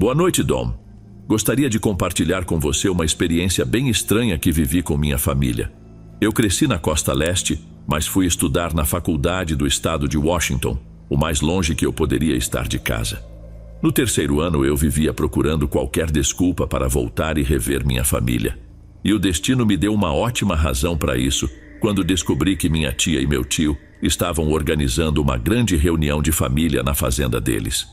Boa noite, Dom. Gostaria de compartilhar com você uma experiência bem estranha que vivi com minha família. Eu cresci na costa leste, mas fui estudar na faculdade do estado de Washington, o mais longe que eu poderia estar de casa. No terceiro ano, eu vivia procurando qualquer desculpa para voltar e rever minha família. E o destino me deu uma ótima razão para isso, quando descobri que minha tia e meu tio estavam organizando uma grande reunião de família na fazenda deles.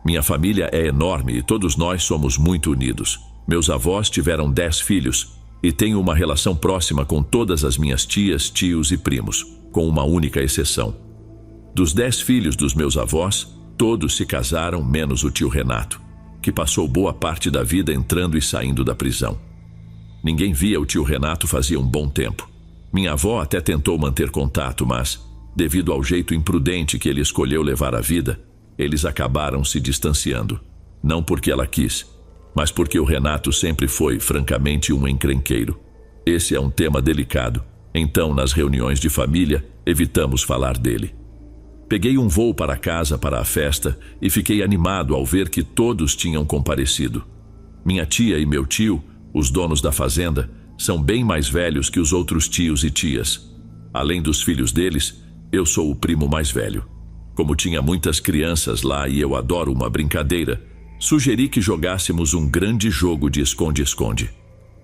Minha família é enorme e todos nós somos muito unidos. Meus avós tiveram 10 filhos e tenho uma relação próxima com todas as minhas tias, tios e primos, com uma única exceção. Dos 10 filhos dos meus avós, todos se casaram, menos o tio Renato, que passou boa parte da vida entrando e saindo da prisão. Ninguém via o tio Renato fazia um bom tempo. Minha avó até tentou manter contato, mas, devido ao jeito imprudente que ele escolheu levar a vida, eles acabaram se distanciando. Não porque ela quis, mas porque o Renato sempre foi, francamente, um encrenqueiro. Esse é um tema delicado, então, nas reuniões de família, evitamos falar dele. Peguei um voo para casa para a festa e fiquei animado ao ver que todos tinham comparecido. Minha tia e meu tio, os donos da fazenda, são bem mais velhos que os outros tios e tias. Além dos filhos deles, eu sou o primo mais velho. Como tinha muitas crianças lá e eu adoro uma brincadeira, sugeri que jogássemos um grande jogo de esconde-esconde.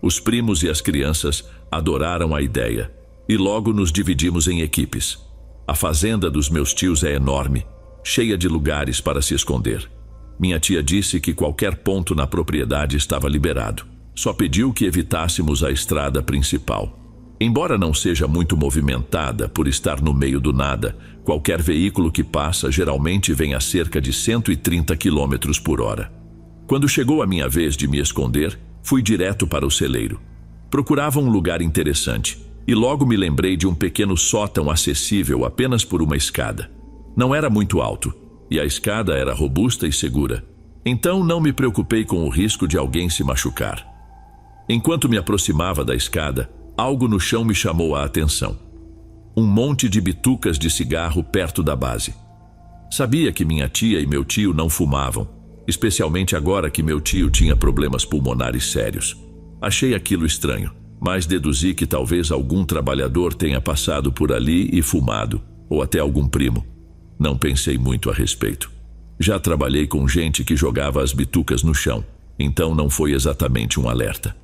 Os primos e as crianças adoraram a ideia e logo nos dividimos em equipes. A fazenda dos meus tios é enorme, cheia de lugares para se esconder. Minha tia disse que qualquer ponto na propriedade estava liberado. Só pediu que evitássemos a estrada principal. Embora não seja muito movimentada por estar no meio do nada, qualquer veículo que passa geralmente vem a cerca de 130 km por hora. Quando chegou a minha vez de me esconder, fui direto para o celeiro. Procurava um lugar interessante e logo me lembrei de um pequeno sótão acessível apenas por uma escada. Não era muito alto e a escada era robusta e segura. Então não me preocupei com o risco de alguém se machucar. Enquanto me aproximava da escada, algo no chão me chamou a atenção. Um monte de bitucas de cigarro perto da base. Sabia que minha tia e meu tio não fumavam, especialmente agora que meu tio tinha problemas pulmonares sérios. Achei aquilo estranho, mas deduzi que talvez algum trabalhador tenha passado por ali e fumado, ou até algum primo. Não pensei muito a respeito. Já trabalhei com gente que jogava as bitucas no chão, então não foi exatamente um alerta.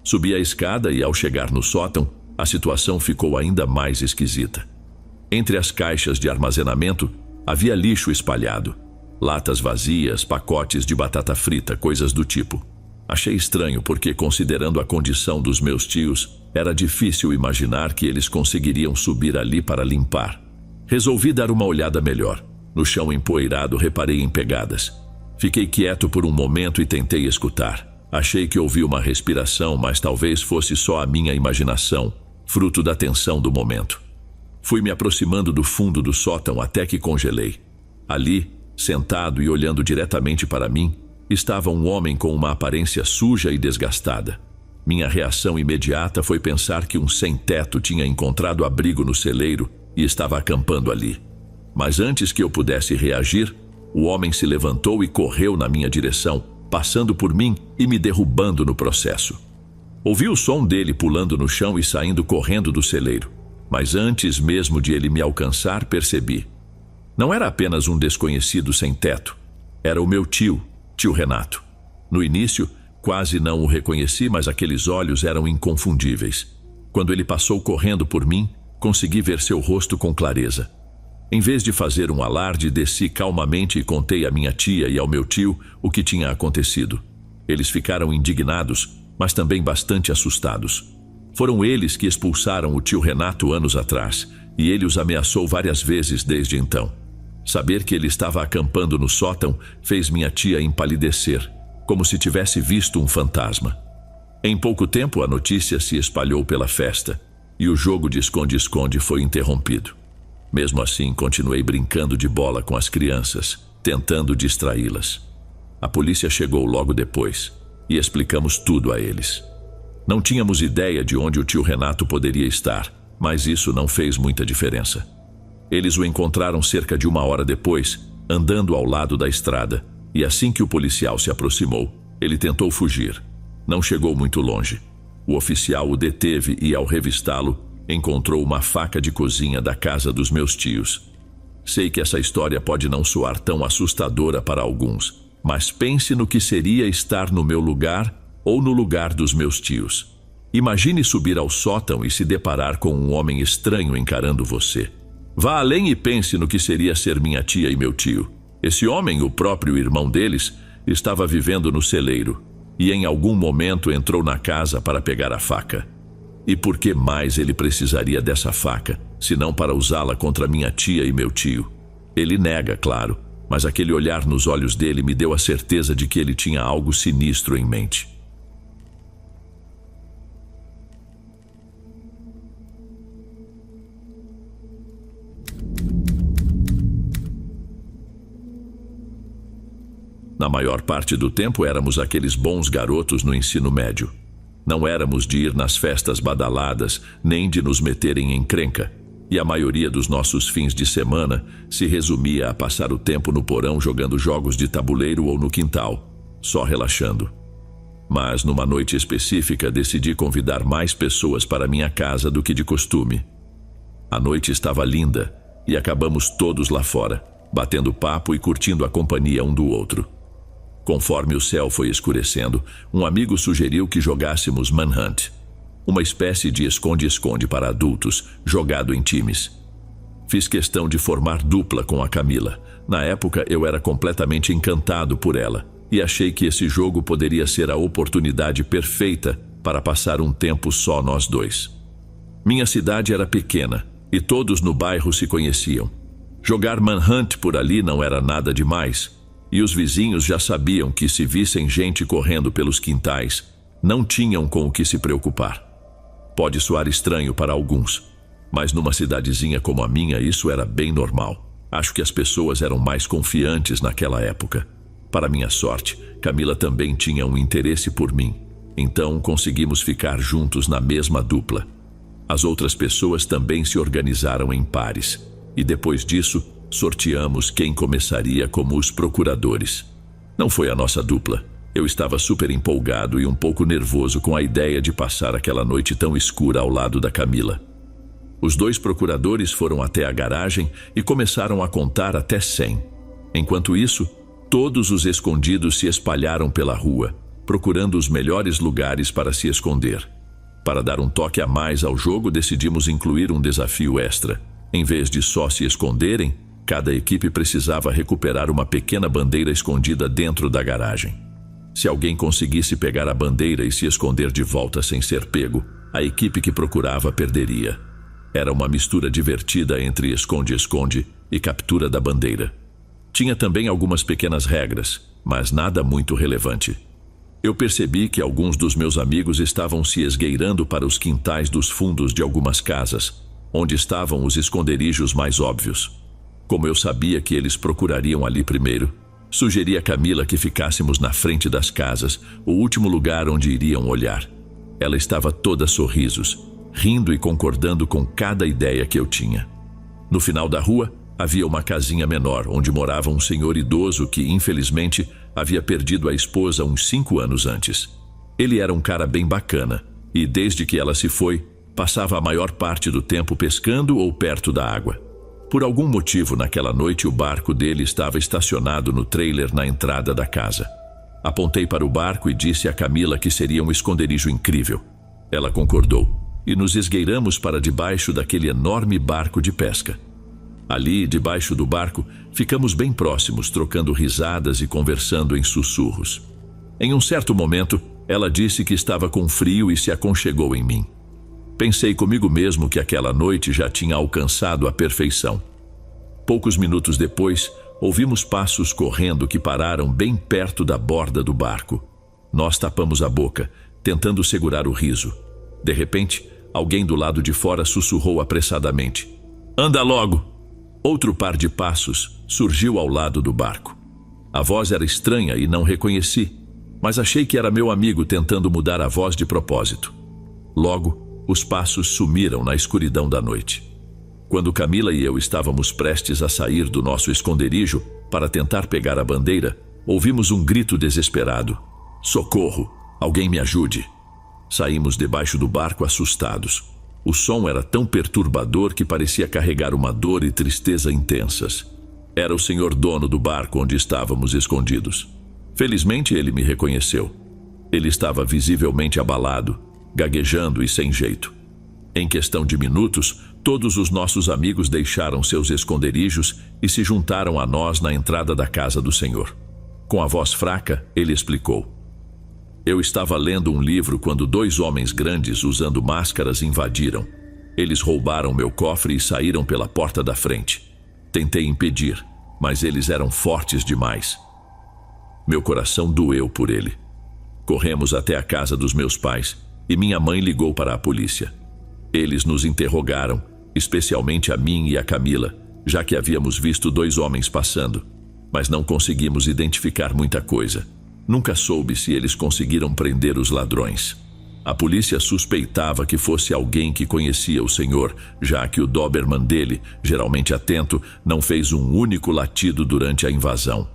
Subi a escada e, ao chegar no sótão, a situação ficou ainda mais esquisita. Entre as caixas de armazenamento, havia lixo espalhado. Latas vazias, pacotes de batata frita, coisas do tipo. Achei estranho porque, considerando a condição dos meus tios, era difícil imaginar que eles conseguiriam subir ali para limpar. Resolvi dar uma olhada melhor. No chão empoeirado, reparei em pegadas. Fiquei quieto por um momento e tentei escutar. Achei que ouvi uma respiração, mas talvez fosse só a minha imaginação, fruto da tensão do momento. Fui me aproximando do fundo do sótão até que congelei. Ali, sentado e olhando diretamente para mim, estava um homem com uma aparência suja e desgastada. Minha reação imediata foi pensar que um sem-teto tinha encontrado abrigo no celeiro e estava acampando ali. Mas antes que eu pudesse reagir, o homem se levantou e correu na minha direção, passando por mim e me derrubando no processo. Ouvi o som dele pulando no chão e saindo correndo do celeiro, mas antes mesmo de ele me alcançar, percebi. Não era apenas um desconhecido sem teto, era o meu tio Renato. No início, quase não o reconheci, mas aqueles olhos eram inconfundíveis. Quando ele passou correndo por mim, consegui ver seu rosto com clareza. Em vez de fazer um alarde, desci calmamente e contei à minha tia e ao meu tio o que tinha acontecido. Eles ficaram indignados, mas também bastante assustados. Foram eles que expulsaram o tio Renato anos atrás, e ele os ameaçou várias vezes desde então. Saber que ele estava acampando no sótão fez minha tia empalidecer, como se tivesse visto um fantasma. Em pouco tempo, a notícia se espalhou pela festa, e o jogo de esconde-esconde foi interrompido. Mesmo assim, continuei brincando de bola com as crianças, tentando distraí-las. A polícia chegou logo depois e explicamos tudo a eles. Não tínhamos ideia de onde o tio Renato poderia estar, mas isso não fez muita diferença. Eles o encontraram cerca de 1 hora depois, andando ao lado da estrada, E assim que o policial se aproximou, ele tentou fugir. Não chegou muito longe. O oficial o deteve e, ao revistá-lo, encontrou uma faca de cozinha da casa dos meus tios. Sei que essa história pode não soar tão assustadora para alguns, mas pense no que seria estar no meu lugar ou no lugar dos meus tios. Imagine subir ao sótão e se deparar com um homem estranho encarando você. Vá além e pense no que seria ser minha tia e meu tio. Esse homem, o próprio irmão deles, estava vivendo no celeiro e em algum momento entrou na casa para pegar a faca. E por que mais ele precisaria dessa faca, se não para usá-la contra minha tia e meu tio? Ele nega, claro, mas aquele olhar nos olhos dele me deu a certeza de que ele tinha algo sinistro em mente. Na maior parte do tempo éramos aqueles bons garotos no ensino médio. Não éramos de ir nas festas badaladas, nem de nos meter em encrenca. E a maioria dos nossos fins de semana se resumia a passar o tempo no porão jogando jogos de tabuleiro ou no quintal, só relaxando. Mas numa noite específica decidi convidar mais pessoas para minha casa do que de costume. A noite estava linda e acabamos todos lá fora, batendo papo e curtindo a companhia um do outro. Conforme o céu foi escurecendo, um amigo sugeriu que jogássemos Manhunt, uma espécie de esconde-esconde para adultos, jogado em times. Fiz questão de formar dupla com a Camila. Na época eu era completamente encantado por ela e achei que esse jogo poderia ser a oportunidade perfeita para passar um tempo só nós dois. Minha cidade era pequena e todos no bairro se conheciam. Jogar Manhunt por ali não era nada demais. E os vizinhos já sabiam que se vissem gente correndo pelos quintais, não tinham com o que se preocupar. Pode soar estranho para alguns, mas numa cidadezinha como a minha isso era bem normal. Acho que as pessoas eram mais confiantes naquela época. Para minha sorte, Camila também tinha um interesse por mim, então conseguimos ficar juntos na mesma dupla. As outras pessoas também se organizaram em pares, e depois disso, sorteamos quem começaria como os procuradores. Não foi a nossa dupla. Eu estava super empolgado e um pouco nervoso com a ideia de passar aquela noite tão escura ao lado da Camila. Os dois procuradores foram até a garagem e começaram a contar até 100. Enquanto isso, todos os escondidos se espalharam pela rua, procurando os melhores lugares para se esconder. Para dar um toque a mais ao jogo, decidimos incluir um desafio extra. Em vez de só se esconderem, cada equipe precisava recuperar uma pequena bandeira escondida dentro da garagem. Se alguém conseguisse pegar a bandeira e se esconder de volta sem ser pego, a equipe que procurava perderia. Era uma mistura divertida entre esconde-esconde e captura da bandeira. Tinha também algumas pequenas regras, mas nada muito relevante. Eu percebi que alguns dos meus amigos estavam se esgueirando para os quintais dos fundos de algumas casas, onde estavam os esconderijos mais óbvios. Como eu sabia que eles procurariam ali primeiro, sugeri a Camila que ficássemos na frente das casas, o último lugar onde iriam olhar. Ela estava toda sorrisos, rindo e concordando com cada ideia que eu tinha. No final da rua, havia uma casinha menor, onde morava um senhor idoso que, infelizmente, havia perdido a esposa uns 5 anos antes. Ele era um cara bem bacana, e desde que ela se foi, passava a maior parte do tempo pescando ou perto da água. Por algum motivo, naquela noite, o barco dele estava estacionado no trailer na entrada da casa. Apontei para o barco e disse a Camila que seria um esconderijo incrível. Ela concordou, e nos esgueiramos para debaixo daquele enorme barco de pesca. Ali, debaixo do barco, ficamos bem próximos, trocando risadas e conversando em sussurros. Em um certo momento, ela disse que estava com frio e se aconchegou em mim. Pensei comigo mesmo que aquela noite já tinha alcançado a perfeição. Poucos minutos depois, ouvimos passos correndo que pararam bem perto da borda do barco. Nós tapamos a boca, tentando segurar o riso. De repente, alguém do lado de fora sussurrou apressadamente: "Anda logo!" Outro par de passos surgiu ao lado do barco. A voz era estranha e não reconheci, mas achei que era meu amigo tentando mudar a voz de propósito. Logo, os passos sumiram na escuridão da noite. Quando Camila e eu estávamos prestes a sair do nosso esconderijo para tentar pegar a bandeira, Ouvimos um grito desesperado. Socorro! Alguém me ajude! Saímos debaixo do barco assustados. O som era tão perturbador que parecia carregar uma dor e tristeza intensas. Era o senhor dono do barco onde estávamos escondidos. Felizmente ele me reconheceu. Ele estava visivelmente abalado, gaguejando e sem jeito. Em questão de minutos, todos os nossos amigos deixaram seus esconderijos e se juntaram a nós na entrada da casa do senhor. Com a voz fraca, ele explicou: eu estava lendo um livro quando 2 homens grandes usando máscaras invadiram. Eles roubaram meu cofre e saíram pela porta da frente. Tentei impedir, mas eles eram fortes demais. Meu coração doeu por ele. Corremos até a casa dos meus pais e minha mãe ligou para a polícia. Eles nos interrogaram, especialmente a mim e a Camila, já que havíamos visto 2 homens passando, mas não conseguimos identificar muita coisa. Nunca soube se eles conseguiram prender os ladrões. A polícia suspeitava que fosse alguém que conhecia o senhor, já que o Doberman dele, geralmente atento, não fez um único latido durante a invasão.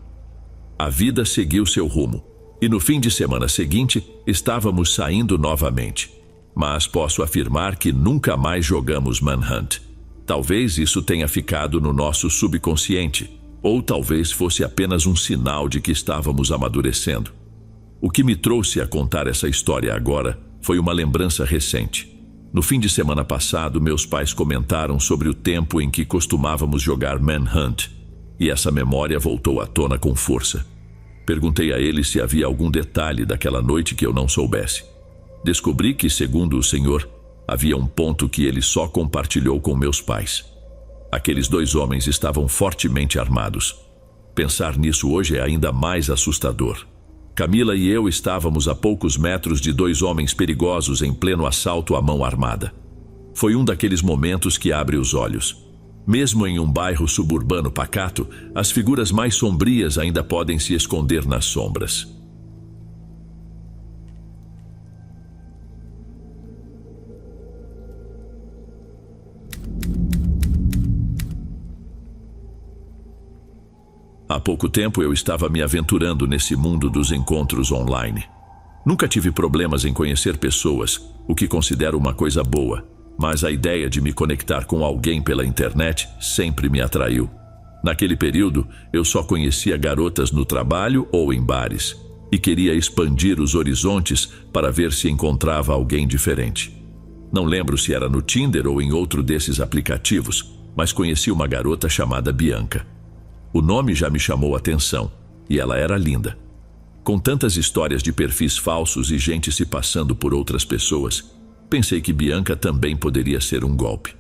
A vida seguiu seu rumo, e no fim de semana seguinte estávamos saindo novamente. Mas posso afirmar que nunca mais jogamos Manhunt. Talvez isso tenha ficado no nosso subconsciente, ou talvez fosse apenas um sinal de que estávamos amadurecendo. O que me trouxe a contar essa história agora foi uma lembrança recente. No fim de semana passado, meus pais comentaram sobre o tempo em que costumávamos jogar Manhunt, e essa memória voltou à tona com força. Perguntei a eles se havia algum detalhe daquela noite que eu não soubesse. Descobri que, segundo o senhor, havia um ponto que ele só compartilhou com meus pais. Aqueles 2 homens estavam fortemente armados. Pensar nisso hoje é ainda mais assustador. Camila e eu estávamos a poucos metros de 2 homens perigosos em pleno assalto à mão armada. Foi um daqueles momentos que abre os olhos. Mesmo em um bairro suburbano pacato, as figuras mais sombrias ainda podem se esconder nas sombras. Há pouco tempo eu estava me aventurando nesse mundo dos encontros online. Nunca tive problemas em conhecer pessoas, o que considero uma coisa boa, mas a ideia de me conectar com alguém pela internet sempre me atraiu. Naquele período, eu só conhecia garotas no trabalho ou em bares, e queria expandir os horizontes para ver se encontrava alguém diferente. Não lembro se era no Tinder ou em outro desses aplicativos, mas conheci uma garota chamada Bianca. O nome já me chamou a atenção, e ela era linda. Com tantas histórias de perfis falsos e gente se passando por outras pessoas, pensei que Bianca também poderia ser um golpe.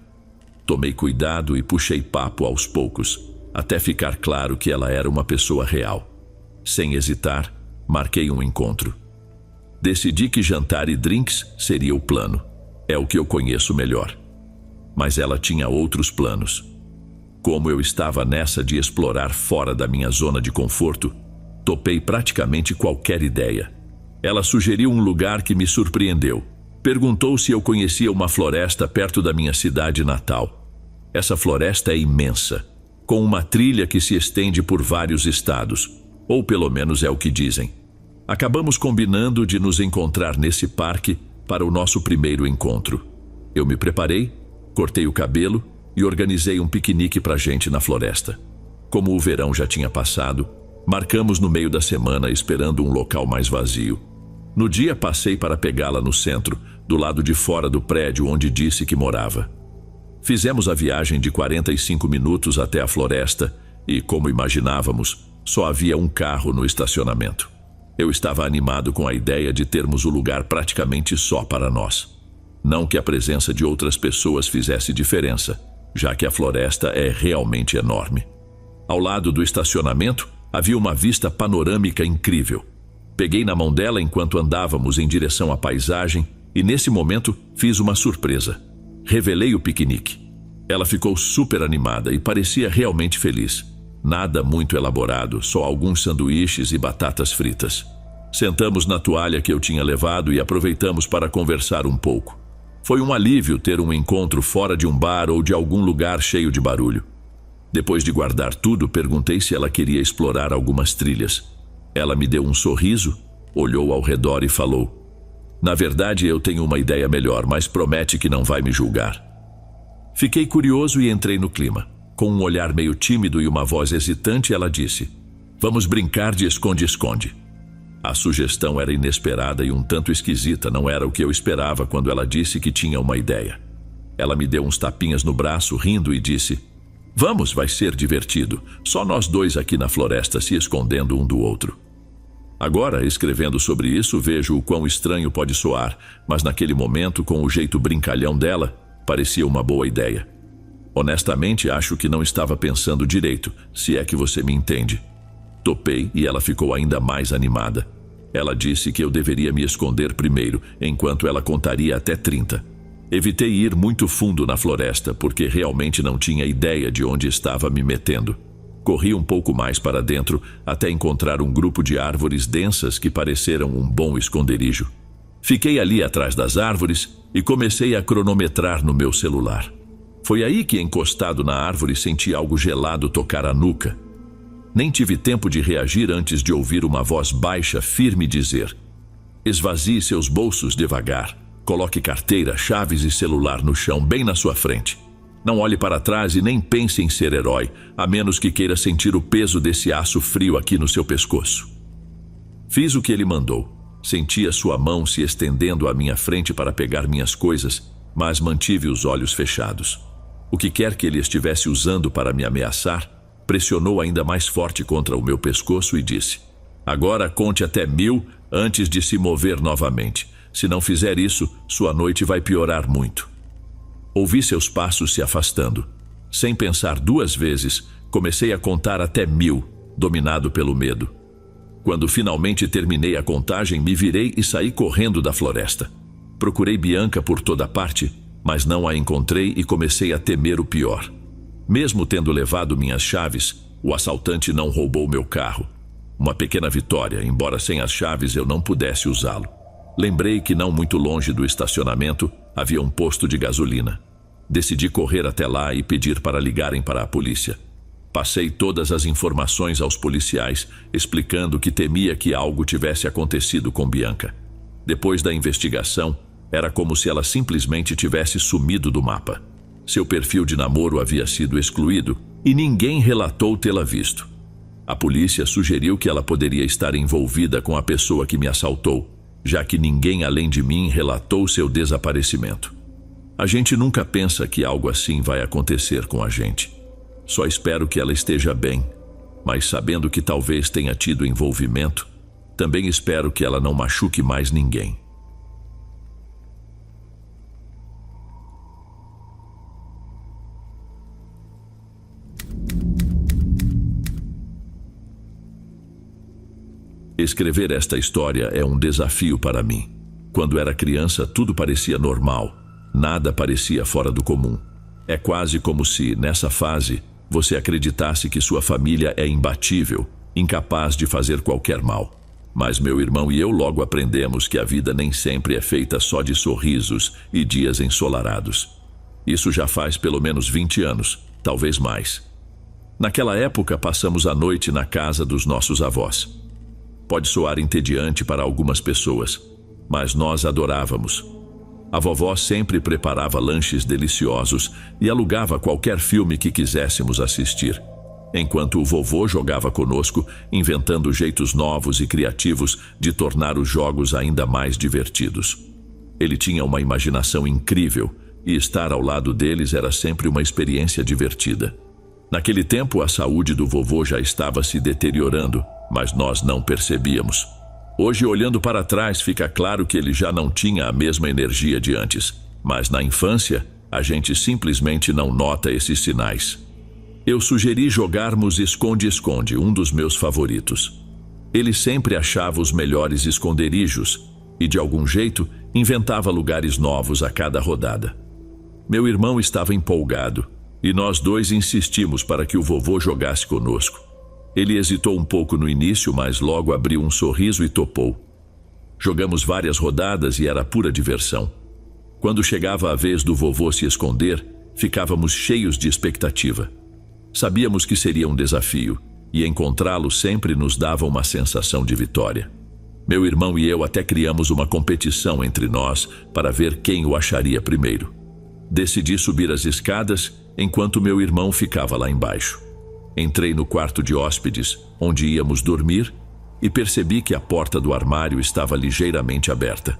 Tomei cuidado e puxei papo aos poucos, até ficar claro que ela era uma pessoa real. Sem hesitar, marquei um encontro. Decidi que jantar e drinks seria o plano. É o que eu conheço melhor. Mas ela tinha outros planos. Como eu estava nessa de explorar fora da minha zona de conforto, topei praticamente qualquer ideia. Ela sugeriu um lugar que me surpreendeu. Perguntou se eu conhecia uma floresta perto da minha cidade natal. Essa floresta é imensa, com uma trilha que se estende por vários estados, ou pelo menos é o que dizem. Acabamos combinando de nos encontrar nesse parque para o nosso primeiro encontro. Eu me preparei, cortei o cabelo e organizei um piquenique pra gente na floresta. Como o verão já tinha passado, marcamos no meio da semana esperando um local mais vazio. No dia passei para pegá-la no centro, do lado de fora do prédio onde disse que morava. Fizemos a viagem de 45 minutos até a floresta e, como imaginávamos, só havia um carro no estacionamento. Eu estava animado com a ideia de termos o lugar praticamente só para nós. Não que a presença de outras pessoas fizesse diferença, já que a floresta é realmente enorme. Ao lado do estacionamento, havia uma vista panorâmica incrível. Peguei na mão dela enquanto andávamos em direção à paisagem e, nesse momento, fiz uma surpresa. Revelei o piquenique. Ela ficou super animada e parecia realmente feliz. Nada muito elaborado, só alguns sanduíches e batatas fritas. Sentamos na toalha que eu tinha levado e aproveitamos para conversar um pouco. Foi um alívio ter um encontro fora de um bar ou de algum lugar cheio de barulho. Depois de guardar tudo, perguntei se ela queria explorar algumas trilhas. Ela me deu um sorriso, olhou ao redor e falou: "Na verdade, eu tenho uma ideia melhor, mas promete que não vai me julgar." Fiquei curioso e entrei no clima. Com um olhar meio tímido e uma voz hesitante, ela disse: "Vamos brincar de esconde-esconde." A sugestão era inesperada e um tanto esquisita, não era o que eu esperava quando ela disse que tinha uma ideia. Ela me deu uns tapinhas no braço, rindo, e disse: "Vamos, vai ser divertido. Só nós dois aqui na floresta se escondendo um do outro." Agora, escrevendo sobre isso, vejo o quão estranho pode soar, mas naquele momento, com o jeito brincalhão dela, parecia uma boa ideia. Honestamente, acho que não estava pensando direito, se é que você me entende. Topei e ela ficou ainda mais animada. Ela disse que eu deveria me esconder primeiro, enquanto ela contaria até 30. Evitei ir muito fundo na floresta, porque realmente não tinha ideia de onde estava me metendo. Corri um pouco mais para dentro, até encontrar um grupo de árvores densas que pareceram um bom esconderijo. Fiquei ali atrás das árvores e comecei a cronometrar no meu celular. Foi aí que, encostado na árvore, senti algo gelado tocar a nuca. Nem tive tempo de reagir antes de ouvir uma voz baixa, firme dizer: "Esvazie seus bolsos devagar. Coloque carteira, chaves e celular no chão, bem na sua frente. Não olhe para trás e nem pense em ser herói, a menos que queira sentir o peso desse aço frio aqui no seu pescoço." Fiz o que ele mandou. Senti a sua mão se estendendo à minha frente para pegar minhas coisas, mas mantive os olhos fechados. O que quer que ele estivesse usando para me ameaçar, pressionou ainda mais forte contra o meu pescoço e disse: "Agora conte até 1000 antes de se mover novamente. Se não fizer isso, sua noite vai piorar muito." Ouvi seus passos se afastando. Sem pensar duas vezes, comecei a contar até 1000, dominado pelo medo. Quando finalmente terminei a contagem, me virei e saí correndo da floresta. Procurei Bianca por toda parte, mas não a encontrei e comecei a temer o pior. Mesmo tendo levado minhas chaves, o assaltante não roubou meu carro. Uma pequena vitória, embora sem as chaves eu não pudesse usá-lo. Lembrei que não muito longe do estacionamento havia um posto de gasolina. Decidi correr até lá e pedir para ligarem para a polícia. Passei todas as informações aos policiais, explicando que temia que algo tivesse acontecido com Bianca. Depois da investigação, era como se ela simplesmente tivesse sumido do mapa. Seu perfil de namoro havia sido excluído e ninguém relatou tê-la visto. A polícia sugeriu que ela poderia estar envolvida com a pessoa que me assaltou, já que ninguém além de mim relatou seu desaparecimento. A gente nunca pensa que algo assim vai acontecer com a gente. Só espero que ela esteja bem, mas sabendo que talvez tenha tido envolvimento, também espero que ela não machuque mais ninguém. Escrever esta história é um desafio para mim. Quando era criança, tudo parecia normal. Nada parecia fora do comum. É quase como se, nessa fase, você acreditasse que sua família é imbatível, incapaz de fazer qualquer mal. Mas meu irmão e eu logo aprendemos que a vida nem sempre é feita só de sorrisos e dias ensolarados. Isso já faz pelo menos 20 anos, talvez mais. Naquela época, passamos a noite na casa dos nossos avós. Pode soar entediante para algumas pessoas, mas nós adorávamos. A vovó sempre preparava lanches deliciosos e alugava qualquer filme que quiséssemos assistir, enquanto o vovô jogava conosco, inventando jeitos novos e criativos de tornar os jogos ainda mais divertidos. Ele tinha uma imaginação incrível e estar ao lado deles era sempre uma experiência divertida. Naquele tempo, a saúde do vovô já estava se deteriorando, mas nós não percebíamos. Hoje, olhando para trás, fica claro que ele já não tinha a mesma energia de antes, mas na infância, a gente simplesmente não nota esses sinais. Eu sugeri jogarmos esconde-esconde, um dos meus favoritos. Ele sempre achava os melhores esconderijos e, de algum jeito, inventava lugares novos a cada rodada. Meu irmão estava empolgado e nós dois insistimos para que o vovô jogasse conosco. Ele hesitou um pouco no início, mas logo abriu um sorriso e topou. Jogamos várias rodadas e era pura diversão. Quando chegava a vez do vovô se esconder, ficávamos cheios de expectativa. Sabíamos que seria um desafio, e encontrá-lo sempre nos dava uma sensação de vitória. Meu irmão e eu até criamos uma competição entre nós para ver quem o acharia primeiro. Decidi subir as escadas enquanto meu irmão ficava lá embaixo. Entrei no quarto de hóspedes, onde íamos dormir, e percebi que a porta do armário estava ligeiramente aberta.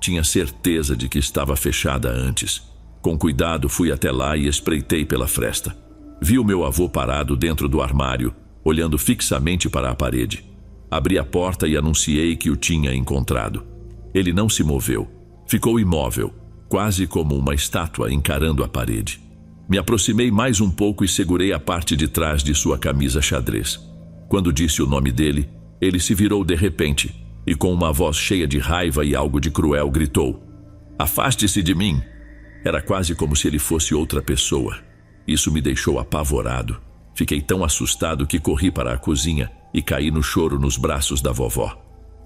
Tinha certeza de que estava fechada antes. Com cuidado fui até lá e espreitei pela fresta. Vi o meu avô parado dentro do armário, olhando fixamente para a parede. Abri a porta e anunciei que o tinha encontrado. Ele não se moveu. Ficou imóvel, quase como uma estátua encarando a parede. Me aproximei mais um pouco e segurei a parte de trás de sua camisa xadrez. Quando disse o nome dele, ele se virou de repente e, com uma voz cheia de raiva e algo de cruel, gritou: "Afaste-se de mim!" Era quase como se ele fosse outra pessoa. Isso me deixou apavorado. Fiquei tão assustado que corri para a cozinha e caí no choro nos braços da vovó.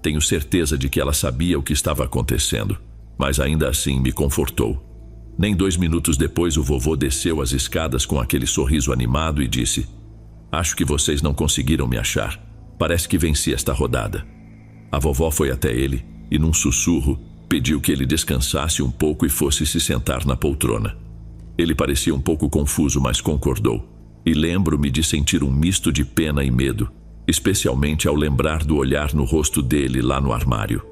Tenho certeza de que ela sabia o que estava acontecendo, mas ainda assim me confortou. Nem 2 minutos depois o vovô desceu as escadas com aquele sorriso animado e disse: "Acho que vocês não conseguiram me achar. Parece que venci esta rodada." A vovó foi até ele e, num sussurro, pediu que ele descansasse um pouco e fosse se sentar na poltrona. Ele parecia um pouco confuso, mas concordou. E lembro-me de sentir um misto de pena e medo, especialmente ao lembrar do olhar no rosto dele lá no armário.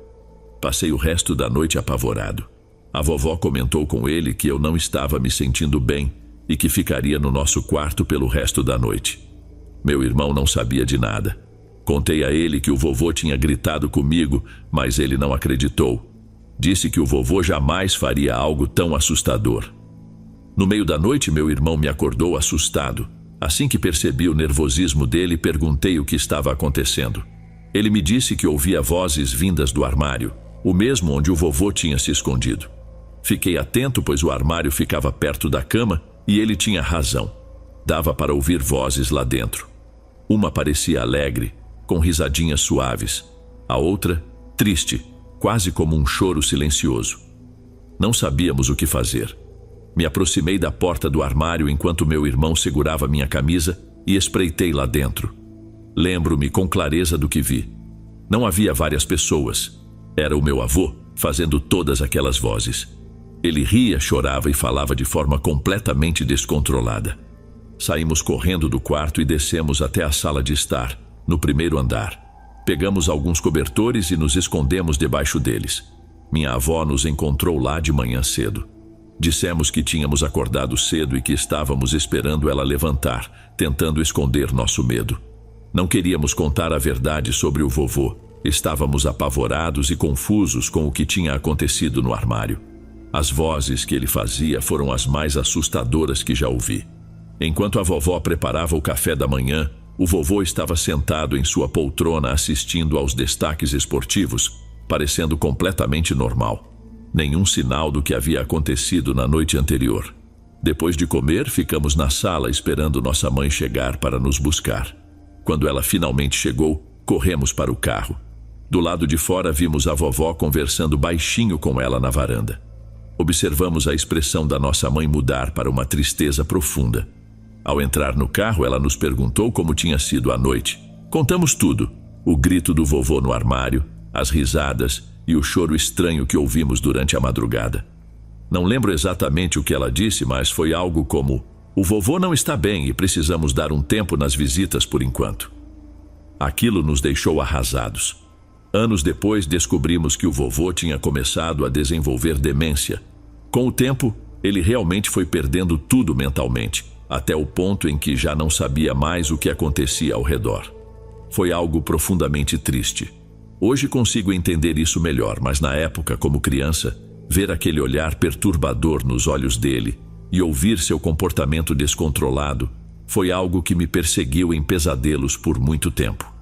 Passei o resto da noite apavorado. A vovó comentou com ele que eu não estava me sentindo bem e que ficaria no nosso quarto pelo resto da noite. Meu irmão não sabia de nada. Contei a ele que o vovô tinha gritado comigo, mas ele não acreditou. Disse que o vovô jamais faria algo tão assustador. No meio da noite, meu irmão me acordou assustado. Assim que percebi o nervosismo dele, perguntei o que estava acontecendo. Ele me disse que ouvia vozes vindas do armário, o mesmo onde o vovô tinha se escondido. Fiquei atento, pois o armário ficava perto da cama e ele tinha razão. Dava para ouvir vozes lá dentro. Uma parecia alegre, com risadinhas suaves. A outra, triste, quase como um choro silencioso. Não sabíamos o que fazer. Me aproximei da porta do armário enquanto meu irmão segurava minha camisa e espreitei lá dentro. Lembro-me com clareza do que vi. Não havia várias pessoas. Era o meu avô fazendo todas aquelas vozes. Ele ria, chorava e falava de forma completamente descontrolada. Saímos correndo do quarto e descemos até a sala de estar, no primeiro andar. Pegamos alguns cobertores e nos escondemos debaixo deles. Minha avó nos encontrou lá de manhã cedo. Dissemos que tínhamos acordado cedo e que estávamos esperando ela levantar, tentando esconder nosso medo. Não queríamos contar a verdade sobre o vovô. Estávamos apavorados e confusos com o que tinha acontecido no armário. As vozes que ele fazia foram as mais assustadoras que já ouvi. Enquanto a vovó preparava o café da manhã, o vovô estava sentado em sua poltrona assistindo aos destaques esportivos, parecendo completamente normal. Nenhum sinal do que havia acontecido na noite anterior. Depois de comer, ficamos na sala esperando nossa mãe chegar para nos buscar. Quando ela finalmente chegou, corremos para o carro. Do lado de fora vimos a vovó conversando baixinho com ela na varanda. Observamos a expressão da nossa mãe mudar para uma tristeza profunda. Ao entrar no carro, ela nos perguntou como tinha sido a noite. Contamos tudo: o grito do vovô no armário, as risadas e o choro estranho que ouvimos durante a madrugada. Não lembro exatamente o que ela disse, mas foi algo como: "O vovô não está bem e precisamos dar um tempo nas visitas por enquanto." Aquilo nos deixou arrasados. Anos depois, descobrimos que o vovô tinha começado a desenvolver demência. Com o tempo, ele realmente foi perdendo tudo mentalmente, até o ponto em que já não sabia mais o que acontecia ao redor. Foi algo profundamente triste. Hoje consigo entender isso melhor, mas na época, como criança, ver aquele olhar perturbador nos olhos dele e ouvir seu comportamento descontrolado foi algo que me perseguiu em pesadelos por muito tempo.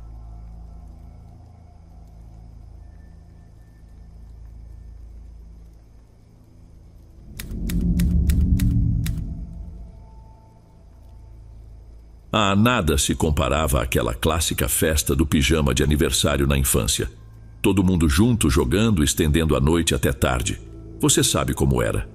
Nada se comparava àquela clássica festa do pijama de aniversário na infância. Todo mundo junto, jogando, estendendo a noite até tarde. Você sabe como era.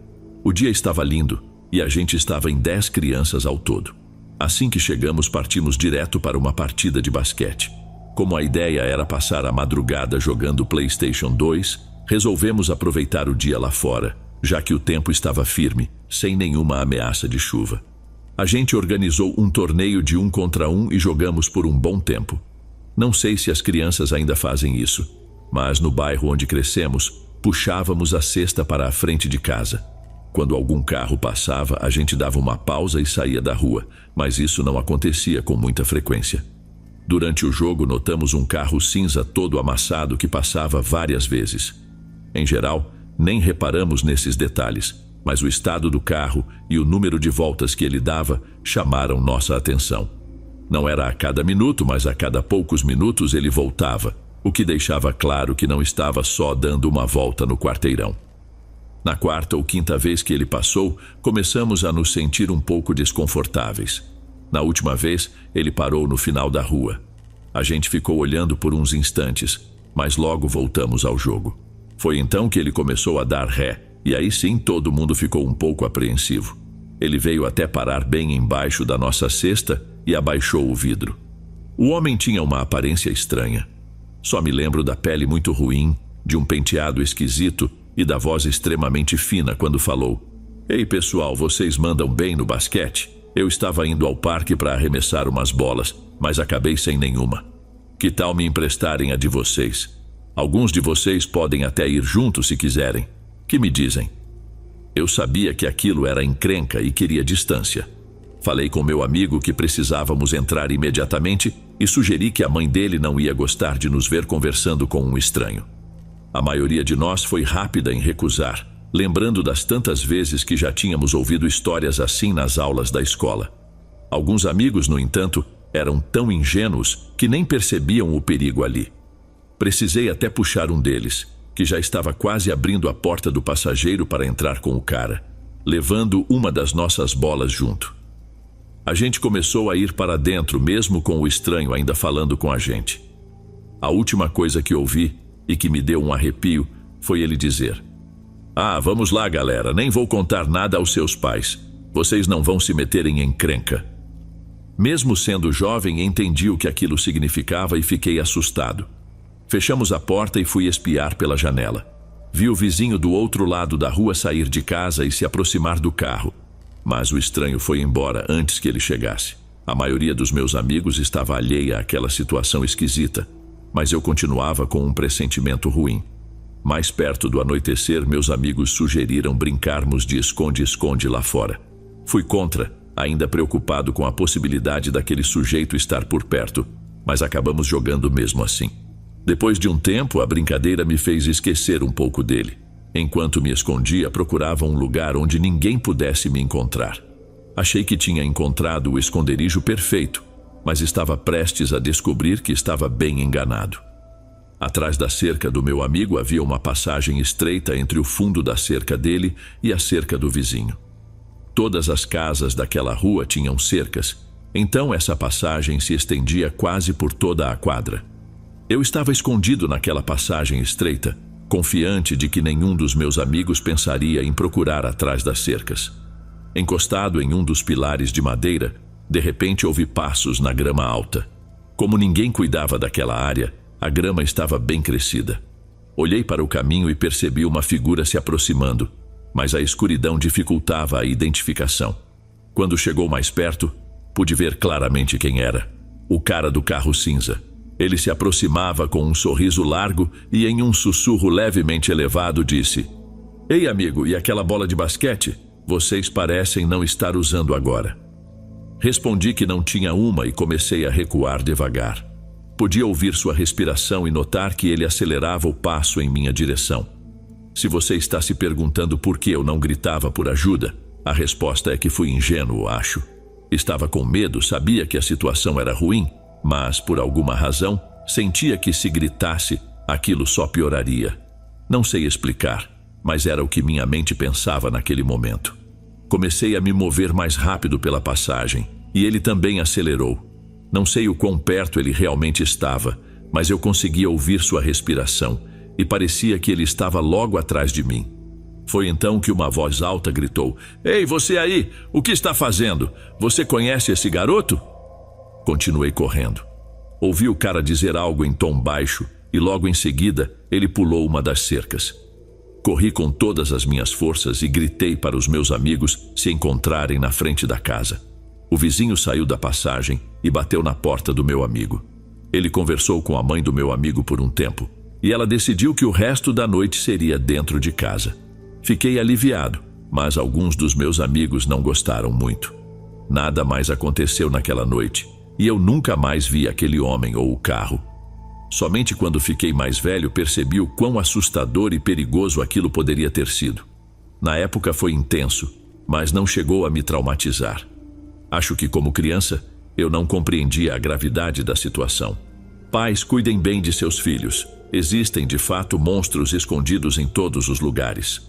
O dia estava lindo e a gente estava em 10 crianças ao todo. Assim que chegamos, partimos direto para uma partida de basquete. Como a ideia era passar a madrugada jogando PlayStation 2, resolvemos aproveitar o dia lá fora, já que o tempo estava firme, sem nenhuma ameaça de chuva. A gente organizou um torneio de 1 contra 1 e jogamos por um bom tempo. Não sei se as crianças ainda fazem isso, mas no bairro onde crescemos, puxávamos a cesta para a frente de casa. Quando algum carro passava, a gente dava uma pausa e saía da rua, mas isso não acontecia com muita frequência. Durante o jogo, notamos um carro cinza todo amassado que passava várias vezes. Em geral, nem reparamos nesses detalhes, mas o estado do carro e o número de voltas que ele dava chamaram nossa atenção. Não era a cada minuto, mas a cada poucos minutos ele voltava, o que deixava claro que não estava só dando uma volta no quarteirão. Na 4ª ou 5ª vez que ele passou, começamos a nos sentir um pouco desconfortáveis. Na última vez, ele parou no final da rua. A gente ficou olhando por uns instantes, mas logo voltamos ao jogo. Foi então que ele começou a dar ré, e aí sim todo mundo ficou um pouco apreensivo. Ele veio até parar bem embaixo da nossa cesta e abaixou o vidro. O homem tinha uma aparência estranha. Só me lembro da pele muito ruim, de um penteado esquisito e da voz extremamente fina quando falou: "Ei pessoal, vocês mandam bem no basquete? Eu estava indo ao parque para arremessar umas bolas, mas acabei sem nenhuma. Que tal me emprestarem a de vocês? Alguns de vocês podem até ir juntos se quiserem. Que me dizem?" Eu sabia que aquilo era encrenca e queria distância. Falei com meu amigo que precisávamos entrar imediatamente e sugeri que a mãe dele não ia gostar de nos ver conversando com um estranho. A maioria de nós foi rápida em recusar, lembrando das tantas vezes que já tínhamos ouvido histórias assim nas aulas da escola. Alguns amigos, no entanto, eram tão ingênuos que nem percebiam o perigo ali. Precisei até puxar um deles, que já estava quase abrindo a porta do passageiro para entrar com o cara, levando uma das nossas bolas junto. A gente começou a ir para dentro, mesmo com o estranho ainda falando com a gente. A última coisa que ouvi, e que me deu um arrepio, foi ele dizer: "Ah, vamos lá, galera, nem vou contar nada aos seus pais. Vocês não vão se meter em encrenca." Mesmo sendo jovem, entendi o que aquilo significava e fiquei assustado. Fechamos a porta e fui espiar pela janela. Vi o vizinho do outro lado da rua sair de casa e se aproximar do carro, mas o estranho foi embora antes que ele chegasse. A maioria dos meus amigos estava alheia àquela situação esquisita, mas eu continuava com um pressentimento ruim. Mais perto do anoitecer, meus amigos sugeriram brincarmos de esconde-esconde lá fora. Fui contra, ainda preocupado com a possibilidade daquele sujeito estar por perto, mas acabamos jogando mesmo assim. Depois de um tempo, a brincadeira me fez esquecer um pouco dele. Enquanto me escondia, procurava um lugar onde ninguém pudesse me encontrar. Achei que tinha encontrado o esconderijo perfeito, mas estava prestes a descobrir que estava bem enganado. Atrás da cerca do meu amigo havia uma passagem estreita entre o fundo da cerca dele e a cerca do vizinho. Todas as casas daquela rua tinham cercas, então essa passagem se estendia quase por toda a quadra. Eu estava escondido naquela passagem estreita, confiante de que nenhum dos meus amigos pensaria em procurar atrás das cercas. Encostado em um dos pilares de madeira, de repente ouvi passos na grama alta. Como ninguém cuidava daquela área, a grama estava bem crescida. Olhei para o caminho e percebi uma figura se aproximando, mas a escuridão dificultava a identificação. Quando chegou mais perto, pude ver claramente quem era: o cara do carro cinza. Ele se aproximava com um sorriso largo e, em um sussurro levemente elevado, disse: "Ei, amigo, e aquela bola de basquete? Vocês parecem não estar usando agora." Respondi que não tinha uma e comecei a recuar devagar. Podia ouvir sua respiração e notar que ele acelerava o passo em minha direção. Se você está se perguntando por que eu não gritava por ajuda, a resposta é que fui ingênuo, acho. Estava com medo, sabia que a situação era ruim, mas, por alguma razão, sentia que se gritasse, aquilo só pioraria. Não sei explicar, mas era o que minha mente pensava naquele momento. Comecei a me mover mais rápido pela passagem, e ele também acelerou. Não sei o quão perto ele realmente estava, mas eu conseguia ouvir sua respiração, e parecia que ele estava logo atrás de mim. Foi então que uma voz alta gritou: "Ei, você aí, o que está fazendo? Você conhece esse garoto?" Continuei correndo. Ouvi o cara dizer algo em tom baixo e logo em seguida ele pulou uma das cercas. Corri com todas as minhas forças e gritei para os meus amigos se encontrarem na frente da casa. O vizinho saiu da passagem e bateu na porta do meu amigo. Ele conversou com a mãe do meu amigo por um tempo e ela decidiu que o resto da noite seria dentro de casa. Fiquei aliviado, mas alguns dos meus amigos não gostaram muito. Nada mais aconteceu naquela noite e eu nunca mais vi aquele homem ou o carro. Somente quando fiquei mais velho percebi o quão assustador e perigoso aquilo poderia ter sido. Na época foi intenso, mas não chegou a me traumatizar. Acho que como criança, eu não compreendia a gravidade da situação. Pais, cuidem bem de seus filhos. Existem, de fato, monstros escondidos em todos os lugares.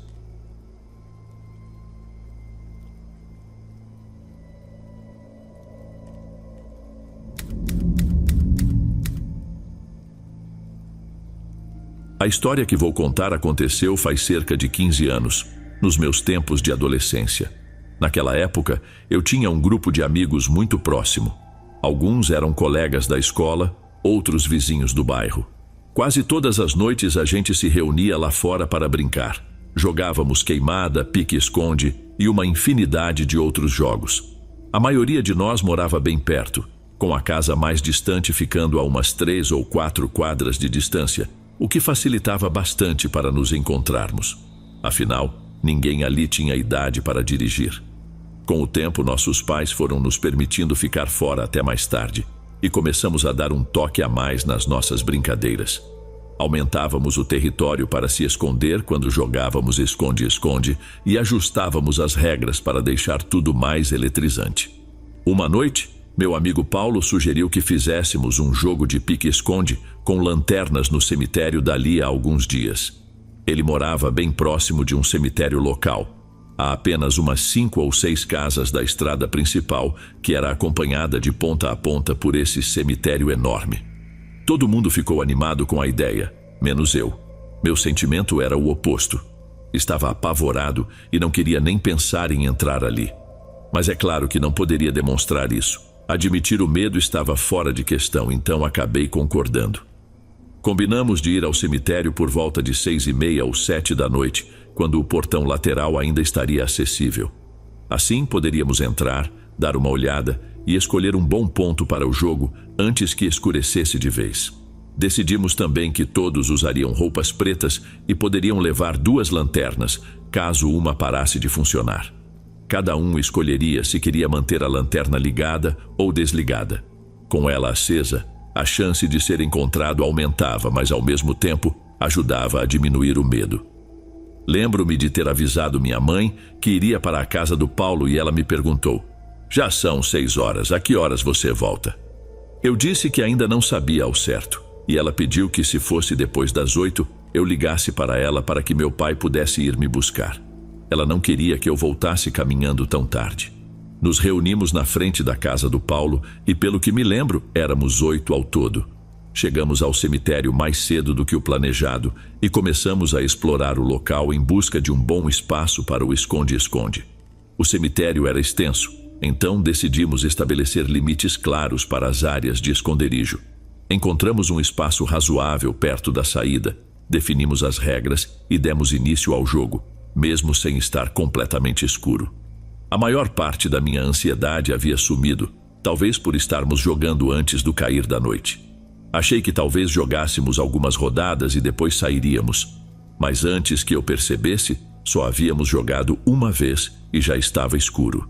A história que vou contar aconteceu faz cerca de 15 anos, nos meus tempos de adolescência. Naquela época, eu tinha um grupo de amigos muito próximo. Alguns eram colegas da escola, outros vizinhos do bairro. Quase todas as noites a gente se reunia lá fora para brincar. Jogávamos queimada, pique-esconde e uma infinidade de outros jogos. A maioria de nós morava bem perto, com a casa mais distante ficando a umas 3 ou 4 quadras de distância, o que facilitava bastante para nos encontrarmos. Afinal, ninguém ali tinha idade para dirigir. Com o tempo, nossos pais foram nos permitindo ficar fora até mais tarde e começamos a dar um toque a mais nas nossas brincadeiras. Aumentávamos o território para se esconder quando jogávamos esconde-esconde e ajustávamos as regras para deixar tudo mais eletrizante. Uma noite, meu amigo Paulo sugeriu que fizéssemos um jogo de pique-esconde com lanternas no cemitério dali a alguns dias. Ele morava bem próximo de um cemitério local, a apenas umas 5 ou 6 casas da estrada principal, que era acompanhada de ponta a ponta por esse cemitério enorme. Todo mundo ficou animado com a ideia, menos eu. Meu sentimento era o oposto. Estava apavorado e não queria nem pensar em entrar ali. Mas é claro que não poderia demonstrar isso. Admitir o medo estava fora de questão, então acabei concordando. Combinamos de ir ao cemitério por volta de 6:30 ou 7 da noite, quando o portão lateral ainda estaria acessível. Assim poderíamos entrar, dar uma olhada e escolher um bom ponto para o jogo antes que escurecesse de vez. Decidimos também que todos usariam roupas pretas e poderiam levar 2 lanternas, caso uma parasse de funcionar. Cada um escolheria se queria manter a lanterna ligada ou desligada. Com ela acesa, a chance de ser encontrado aumentava, mas ao mesmo tempo ajudava a diminuir o medo. Lembro-me de ter avisado minha mãe que iria para a casa do Paulo e ela me perguntou: "Já são 6 horas, a que horas você volta?" Eu disse que ainda não sabia ao certo, e ela pediu que se fosse depois das 8, eu ligasse para ela para que meu pai pudesse ir me buscar. Ela não queria que eu voltasse caminhando tão tarde. Nos reunimos na frente da casa do Paulo e, pelo que me lembro, éramos 8 ao todo. Chegamos ao cemitério mais cedo do que o planejado e começamos a explorar o local em busca de um bom espaço para o esconde-esconde. O cemitério era extenso, então decidimos estabelecer limites claros para as áreas de esconderijo. Encontramos um espaço razoável perto da saída, definimos as regras e demos início ao jogo, mesmo sem estar completamente escuro. A maior parte da minha ansiedade havia sumido, talvez por estarmos jogando antes do cair da noite. Achei que talvez jogássemos algumas rodadas e depois sairíamos, mas antes que eu percebesse, só havíamos jogado uma vez e já estava escuro.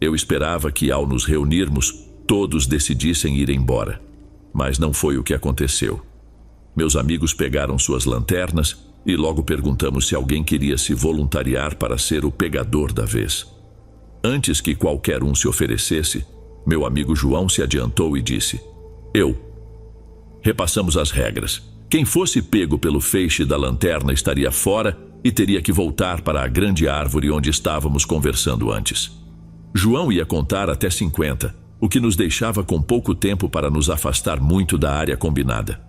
Eu esperava que, ao nos reunirmos, todos decidissem ir embora, mas não foi o que aconteceu. Meus amigos pegaram suas lanternas e logo perguntamos se alguém queria se voluntariar para ser o pegador da vez. Antes que qualquer um se oferecesse, meu amigo João se adiantou e disse: "Eu." Repassamos as regras. Quem fosse pego pelo feixe da lanterna estaria fora e teria que voltar para a grande árvore onde estávamos conversando antes. João ia contar até 50, o que nos deixava com pouco tempo para nos afastar muito da área combinada.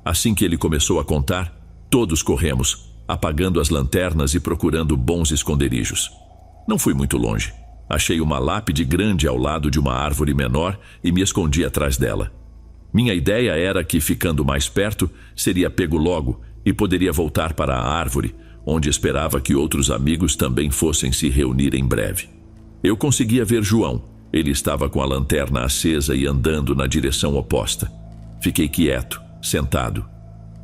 Assim que ele começou a contar, todos corremos, apagando as lanternas e procurando bons esconderijos. Não fui muito longe. Achei uma lápide grande ao lado de uma árvore menor e me escondi atrás dela. Minha ideia era que, ficando mais perto, seria pego logo e poderia voltar para a árvore, onde esperava que outros amigos também fossem se reunir em breve. Eu conseguia ver João. Ele estava com a lanterna acesa e andando na direção oposta. Fiquei quieto, sentado.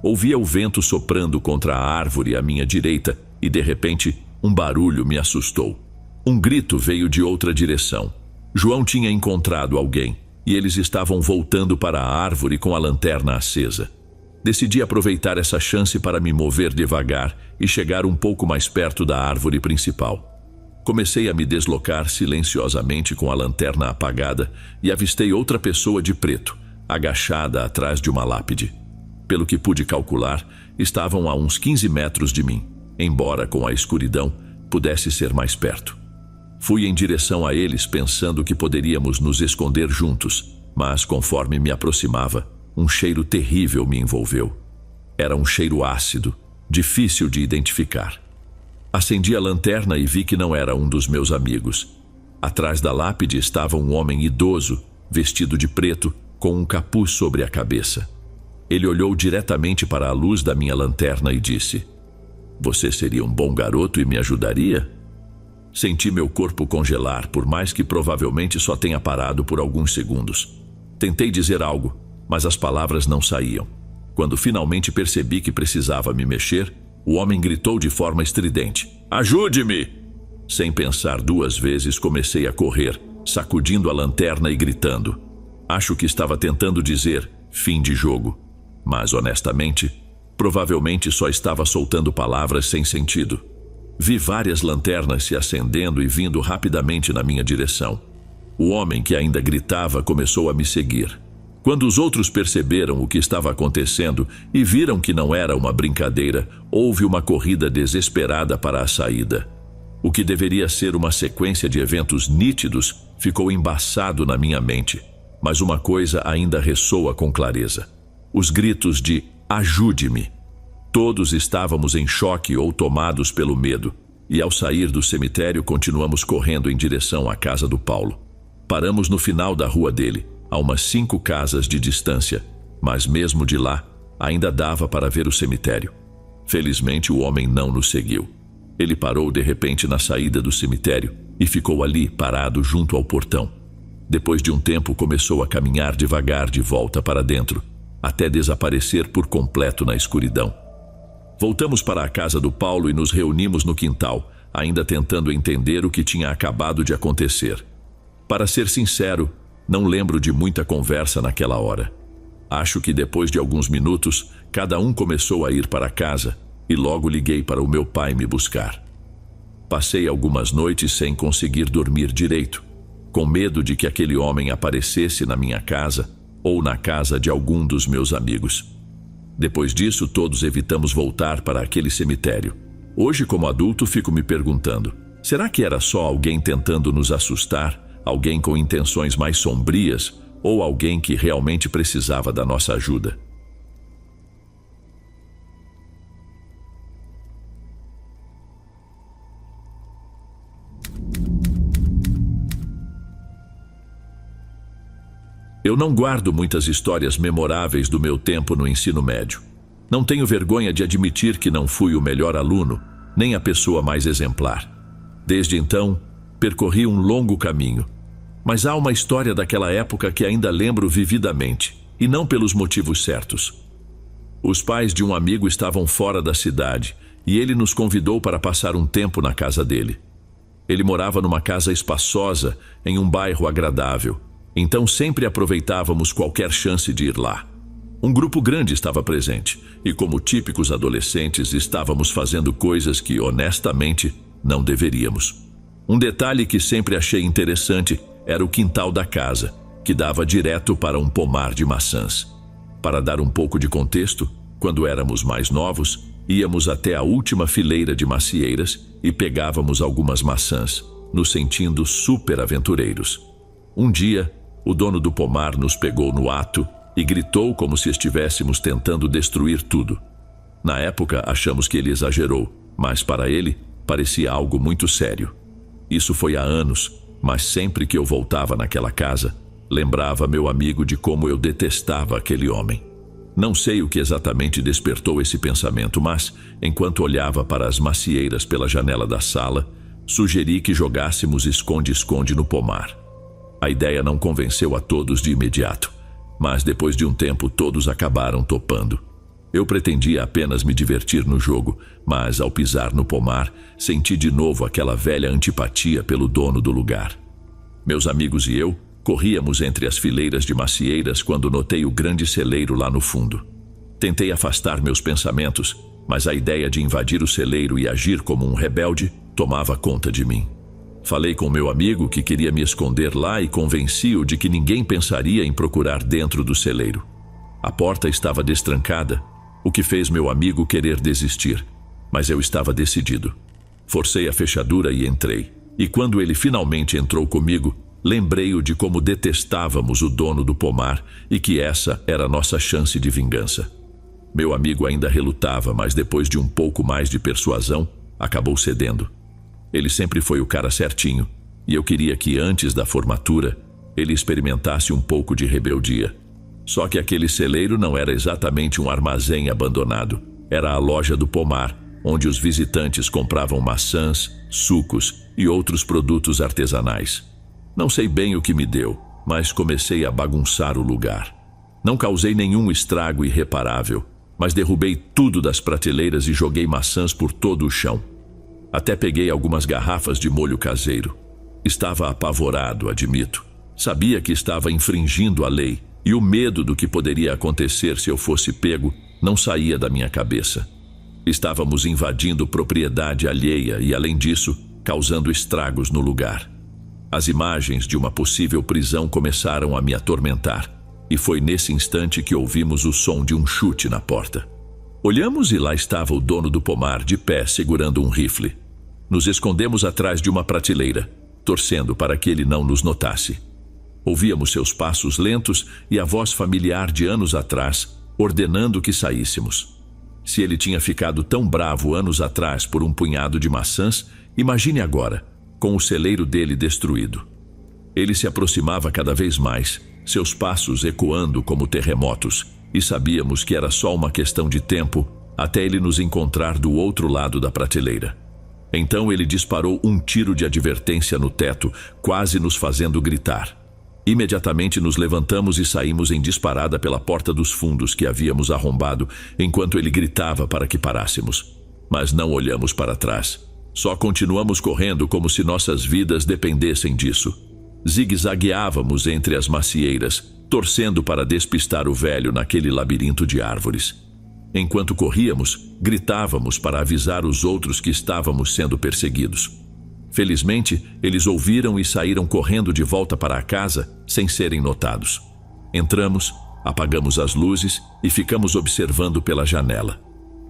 Ouvia o vento soprando contra a árvore à minha direita e, de repente, um barulho me assustou. Um grito veio de outra direção. João tinha encontrado alguém e eles estavam voltando para a árvore com a lanterna acesa. Decidi aproveitar essa chance para me mover devagar e chegar um pouco mais perto da árvore principal. Comecei a me deslocar silenciosamente com a lanterna apagada e avistei outra pessoa de preto, agachada atrás de uma lápide. Pelo que pude calcular, estavam a uns 15 metros de mim, embora com a escuridão pudesse ser mais perto. Fui em direção a eles pensando que poderíamos nos esconder juntos, mas conforme me aproximava, um cheiro terrível me envolveu. Era um cheiro ácido, difícil de identificar. Acendi a lanterna e vi que não era um dos meus amigos. Atrás da lápide estava um homem idoso, vestido de preto, com um capuz sobre a cabeça. Ele olhou diretamente para a luz da minha lanterna e disse: "Você seria um bom garoto e me ajudaria?" Senti meu corpo congelar, por mais que provavelmente só tenha parado por alguns segundos. Tentei dizer algo, mas as palavras não saíam. Quando finalmente percebi que precisava me mexer, o homem gritou de forma estridente: "Ajude-me!" Sem pensar duas vezes, comecei a correr, sacudindo a lanterna e gritando. Acho que estava tentando dizer fim de jogo, mas honestamente, provavelmente só estava soltando palavras sem sentido. Vi várias lanternas se acendendo e vindo rapidamente na minha direção. O homem, que ainda gritava, começou a me seguir. Quando os outros perceberam o que estava acontecendo e viram que não era uma brincadeira, houve uma corrida desesperada para a saída. O que deveria ser uma sequência de eventos nítidos ficou embaçado na minha mente, mas uma coisa ainda ressoa com clareza: os gritos de "ajude-me". Todos estávamos em choque ou tomados pelo medo, e ao sair do cemitério continuamos correndo em direção à casa do Paulo. Paramos no final da rua dele, a umas 5 casas de distância, mas mesmo de lá, ainda dava para ver o cemitério. Felizmente o homem não nos seguiu. Ele parou de repente na saída do cemitério e ficou ali, parado junto ao portão. Depois de um tempo começou a caminhar devagar de volta para dentro, até desaparecer por completo na escuridão. Voltamos para a casa do Paulo e nos reunimos no quintal, ainda tentando entender o que tinha acabado de acontecer. Para ser sincero, não lembro de muita conversa naquela hora. Acho que depois de alguns minutos, cada um começou a ir para casa e logo liguei para o meu pai me buscar. Passei algumas noites sem conseguir dormir direito, com medo de que aquele homem aparecesse na minha casa ou na casa de algum dos meus amigos. Depois disso, todos evitamos voltar para aquele cemitério. Hoje, como adulto, fico me perguntando: será que era só alguém tentando nos assustar, alguém com intenções mais sombrias, ou alguém que realmente precisava da nossa ajuda? Eu não guardo muitas histórias memoráveis do meu tempo no ensino médio. Não tenho vergonha de admitir que não fui o melhor aluno, nem a pessoa mais exemplar. Desde então, percorri um longo caminho. Mas há uma história daquela época que ainda lembro vividamente, e não pelos motivos certos. Os pais de um amigo estavam fora da cidade, e ele nos convidou para passar um tempo na casa dele. Ele morava numa casa espaçosa, em um bairro agradável. Então sempre aproveitávamos qualquer chance de ir lá. Um grupo grande estava presente, e como típicos adolescentes estávamos fazendo coisas que, honestamente, não deveríamos. Um detalhe que sempre achei interessante era o quintal da casa, que dava direto para um pomar de maçãs. Para dar um pouco de contexto, quando éramos mais novos, íamos até a última fileira de macieiras e pegávamos algumas maçãs, nos sentindo super aventureiros. Um dia, o dono do pomar nos pegou no ato e gritou como se estivéssemos tentando destruir tudo. Na época, achamos que ele exagerou, mas para ele, parecia algo muito sério. Isso foi há anos, mas sempre que eu voltava naquela casa, lembrava meu amigo de como eu detestava aquele homem. Não sei o que exatamente despertou esse pensamento, mas, enquanto olhava para as macieiras pela janela da sala, sugeri que jogássemos esconde-esconde no pomar. A ideia não convenceu a todos de imediato, mas depois de um tempo todos acabaram topando. Eu pretendia apenas me divertir no jogo, mas ao pisar no pomar, senti de novo aquela velha antipatia pelo dono do lugar. Meus amigos e eu corríamos entre as fileiras de macieiras quando notei o grande celeiro lá no fundo. Tentei afastar meus pensamentos, mas a ideia de invadir o celeiro e agir como um rebelde tomava conta de mim. Falei com meu amigo que queria me esconder lá e convenci-o de que ninguém pensaria em procurar dentro do celeiro. A porta estava destrancada, o que fez meu amigo querer desistir, mas eu estava decidido. Forcei a fechadura e entrei, e quando ele finalmente entrou comigo, lembrei-o de como detestávamos o dono do pomar e que essa era a nossa chance de vingança. Meu amigo ainda relutava, mas depois de um pouco mais de persuasão, acabou cedendo. Ele sempre foi o cara certinho, e eu queria que antes da formatura, ele experimentasse um pouco de rebeldia. Só que aquele celeiro não era exatamente um armazém abandonado, era a loja do pomar, onde os visitantes compravam maçãs, sucos e outros produtos artesanais. Não sei bem o que me deu, mas comecei a bagunçar o lugar. Não causei nenhum estrago irreparável, mas derrubei tudo das prateleiras e joguei maçãs por todo o chão. Até peguei algumas garrafas de molho caseiro. Estava apavorado, admito. Sabia que estava infringindo a lei, e o medo do que poderia acontecer se eu fosse pego não saía da minha cabeça. Estávamos invadindo propriedade alheia e, além disso, causando estragos no lugar. As imagens de uma possível prisão começaram a me atormentar, e foi nesse instante que ouvimos o som de um chute na porta. Olhamos e lá estava o dono do pomar, de pé, segurando um rifle. Nos escondemos atrás de uma prateleira, torcendo para que ele não nos notasse. Ouvíamos seus passos lentos e a voz familiar de anos atrás, ordenando que saíssemos. Se ele tinha ficado tão bravo anos atrás por um punhado de maçãs, imagine agora, com o celeiro dele destruído. Ele se aproximava cada vez mais, seus passos ecoando como terremotos, e sabíamos que era só uma questão de tempo até ele nos encontrar do outro lado da prateleira. Então ele disparou um tiro de advertência no teto, quase nos fazendo gritar. Imediatamente nos levantamos e saímos em disparada pela porta dos fundos que havíamos arrombado, enquanto ele gritava para que parássemos. Mas não olhamos para trás. Só continuamos correndo como se nossas vidas dependessem disso. Zigue-zagueávamos entre as macieiras, torcendo para despistar o velho naquele labirinto de árvores. Enquanto corríamos, gritávamos para avisar os outros que estávamos sendo perseguidos. Felizmente, eles ouviram e saíram correndo de volta para a casa sem serem notados. Entramos, apagamos as luzes e ficamos observando pela janela.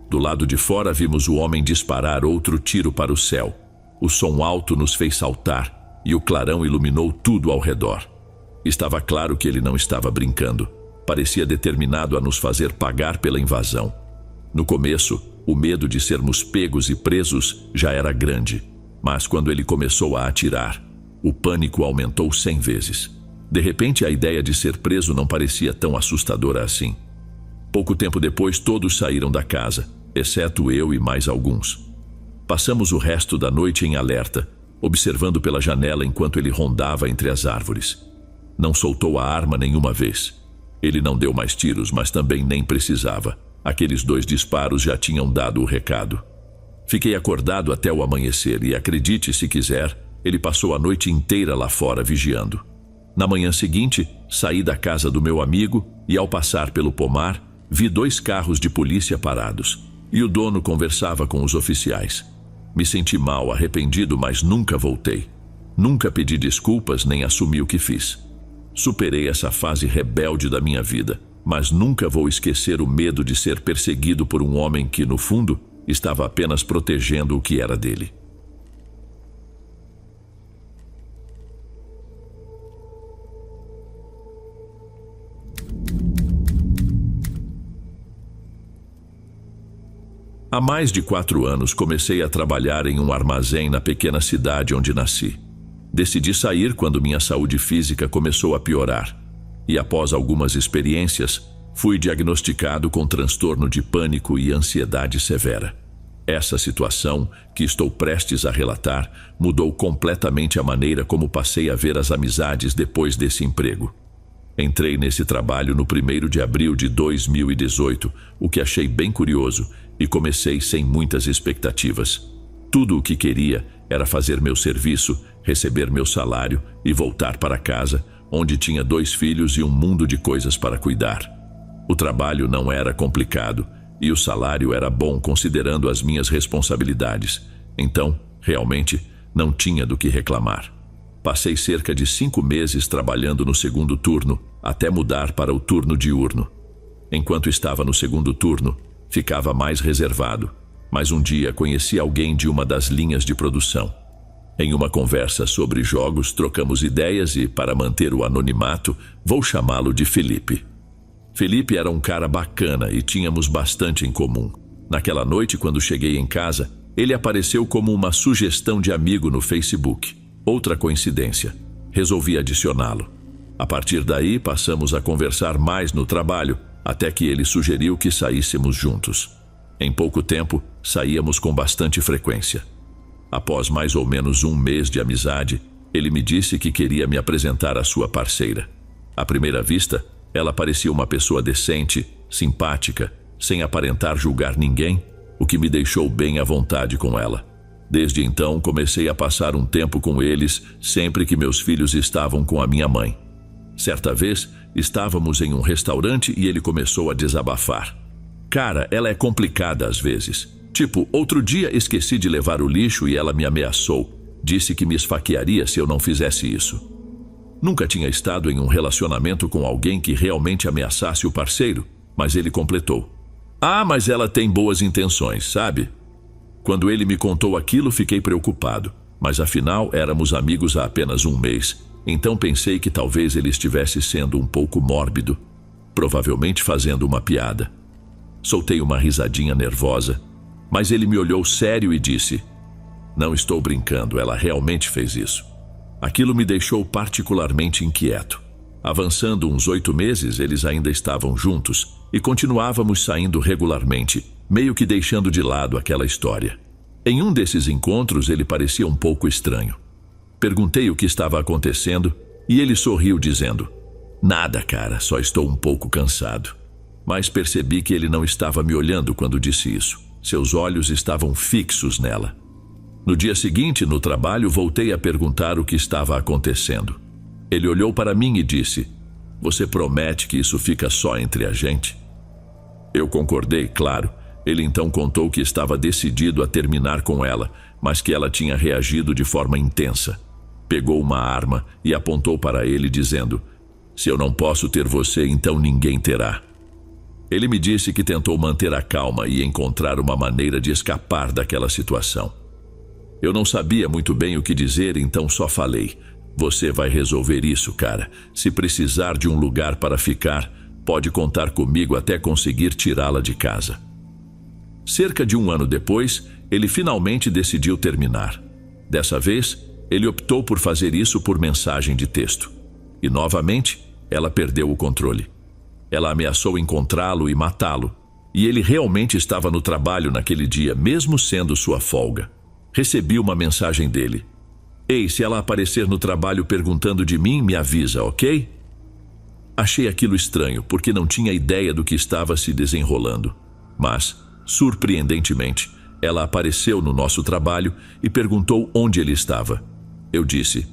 Do lado de fora vimos o homem disparar outro tiro para o céu. O som alto nos fez saltar e o clarão iluminou tudo ao redor. Estava claro que ele não estava brincando. Parecia determinado a nos fazer pagar pela invasão. No começo, o medo de sermos pegos e presos já era grande. Mas quando ele começou a atirar, o pânico aumentou 100 vezes. De repente, a ideia de ser preso não parecia tão assustadora assim. Pouco tempo depois, todos saíram da casa, exceto eu e mais alguns. Passamos o resto da noite em alerta, observando pela janela enquanto ele rondava entre as árvores. Não soltou a arma nenhuma vez. Ele não deu mais tiros, mas também nem precisava. Aqueles 2 disparos já tinham dado o recado. Fiquei acordado até o amanhecer e, acredite se quiser, ele passou a noite inteira lá fora vigiando. Na manhã seguinte, saí da casa do meu amigo e, ao passar pelo pomar, vi 2 carros de polícia parados, e o dono conversava com os oficiais. Me senti mal, arrependido, mas nunca voltei. Nunca pedi desculpas nem assumi o que fiz. Superei essa fase rebelde da minha vida, mas nunca vou esquecer o medo de ser perseguido por um homem que, no fundo, estava apenas protegendo o que era dele. Há mais de 4 anos comecei a trabalhar em um armazém na pequena cidade onde nasci. Decidi sair quando minha saúde física começou a piorar. E após algumas experiências, fui diagnosticado com transtorno de pânico e ansiedade severa. Essa situação, que estou prestes a relatar, mudou completamente a maneira como passei a ver as amizades depois desse emprego. Entrei nesse trabalho no 1º de abril de 2018, o que achei bem curioso, e comecei sem muitas expectativas. Tudo o que queria era fazer meu serviço, receber meu salário e voltar para casa, onde tinha 2 filhos e um mundo de coisas para cuidar. O trabalho não era complicado e o salário era bom considerando as minhas responsabilidades. Então, realmente, não tinha do que reclamar. Passei cerca de 5 meses trabalhando no 2º turno, até mudar para o turno diurno. Enquanto estava no 2º turno, ficava mais reservado, mas um dia conheci alguém de uma das linhas de produção. Em uma conversa sobre jogos, trocamos ideias e, para manter o anonimato, vou chamá-lo de Felipe. Felipe era um cara bacana e tínhamos bastante em comum. Naquela noite, quando cheguei em casa, ele apareceu como uma sugestão de amigo no Facebook. Outra coincidência. Resolvi adicioná-lo. A partir daí, passamos a conversar mais no trabalho, até que ele sugeriu que saíssemos juntos. Em pouco tempo, saíamos com bastante frequência. Após mais ou menos 1 mês de amizade, ele me disse que queria me apresentar à sua parceira. À primeira vista, ela parecia uma pessoa decente, simpática, sem aparentar julgar ninguém, o que me deixou bem à vontade com ela. Desde então, comecei a passar um tempo com eles sempre que meus filhos estavam com a minha mãe. Certa vez, estávamos em um restaurante e ele começou a desabafar. Cara, ela é complicada às vezes. Tipo, outro dia esqueci de levar o lixo e ela me ameaçou. Disse que me esfaquearia se eu não fizesse isso. Nunca tinha estado em um relacionamento com alguém que realmente ameaçasse o parceiro, mas ele completou. Ah, mas ela tem boas intenções, sabe? Quando ele me contou aquilo, fiquei preocupado, mas afinal éramos amigos há apenas 1 mês, então pensei que talvez ele estivesse sendo um pouco mórbido, provavelmente fazendo uma piada. Soltei uma risadinha nervosa, mas ele me olhou sério e disse: "Não estou brincando, ela realmente fez isso." Aquilo me deixou particularmente inquieto. Avançando uns 8 meses, eles ainda estavam juntos e continuávamos saindo regularmente, meio que deixando de lado aquela história. Em um desses encontros, ele parecia um pouco estranho. Perguntei o que estava acontecendo e ele sorriu dizendo: "Nada, cara, só estou um pouco cansado." Mas percebi que ele não estava me olhando quando disse isso. Seus olhos estavam fixos nela. No dia seguinte, no trabalho, voltei a perguntar o que estava acontecendo. Ele olhou para mim e disse: "Você promete que isso fica só entre a gente?" Eu concordei, claro. Ele então contou que estava decidido a terminar com ela, mas que ela tinha reagido de forma intensa. Pegou uma arma e apontou para ele dizendo: "Se eu não posso ter você, então ninguém terá." Ele me disse que tentou manter a calma e encontrar uma maneira de escapar daquela situação. Eu não sabia muito bem o que dizer, então só falei: "Você vai resolver isso, cara. Se precisar de um lugar para ficar, pode contar comigo até conseguir tirá-la de casa." Cerca de 1 ano depois, ele finalmente decidiu terminar. Dessa vez, ele optou por fazer isso por mensagem de texto. E novamente, ela perdeu o controle. Ela ameaçou encontrá-lo e matá-lo. E ele realmente estava no trabalho naquele dia, mesmo sendo sua folga. Recebi uma mensagem dele: "Ei, se ela aparecer no trabalho perguntando de mim, me avisa, ok?" Achei aquilo estranho, porque não tinha ideia do que estava se desenrolando. Mas, surpreendentemente, ela apareceu no nosso trabalho e perguntou onde ele estava. Eu disse: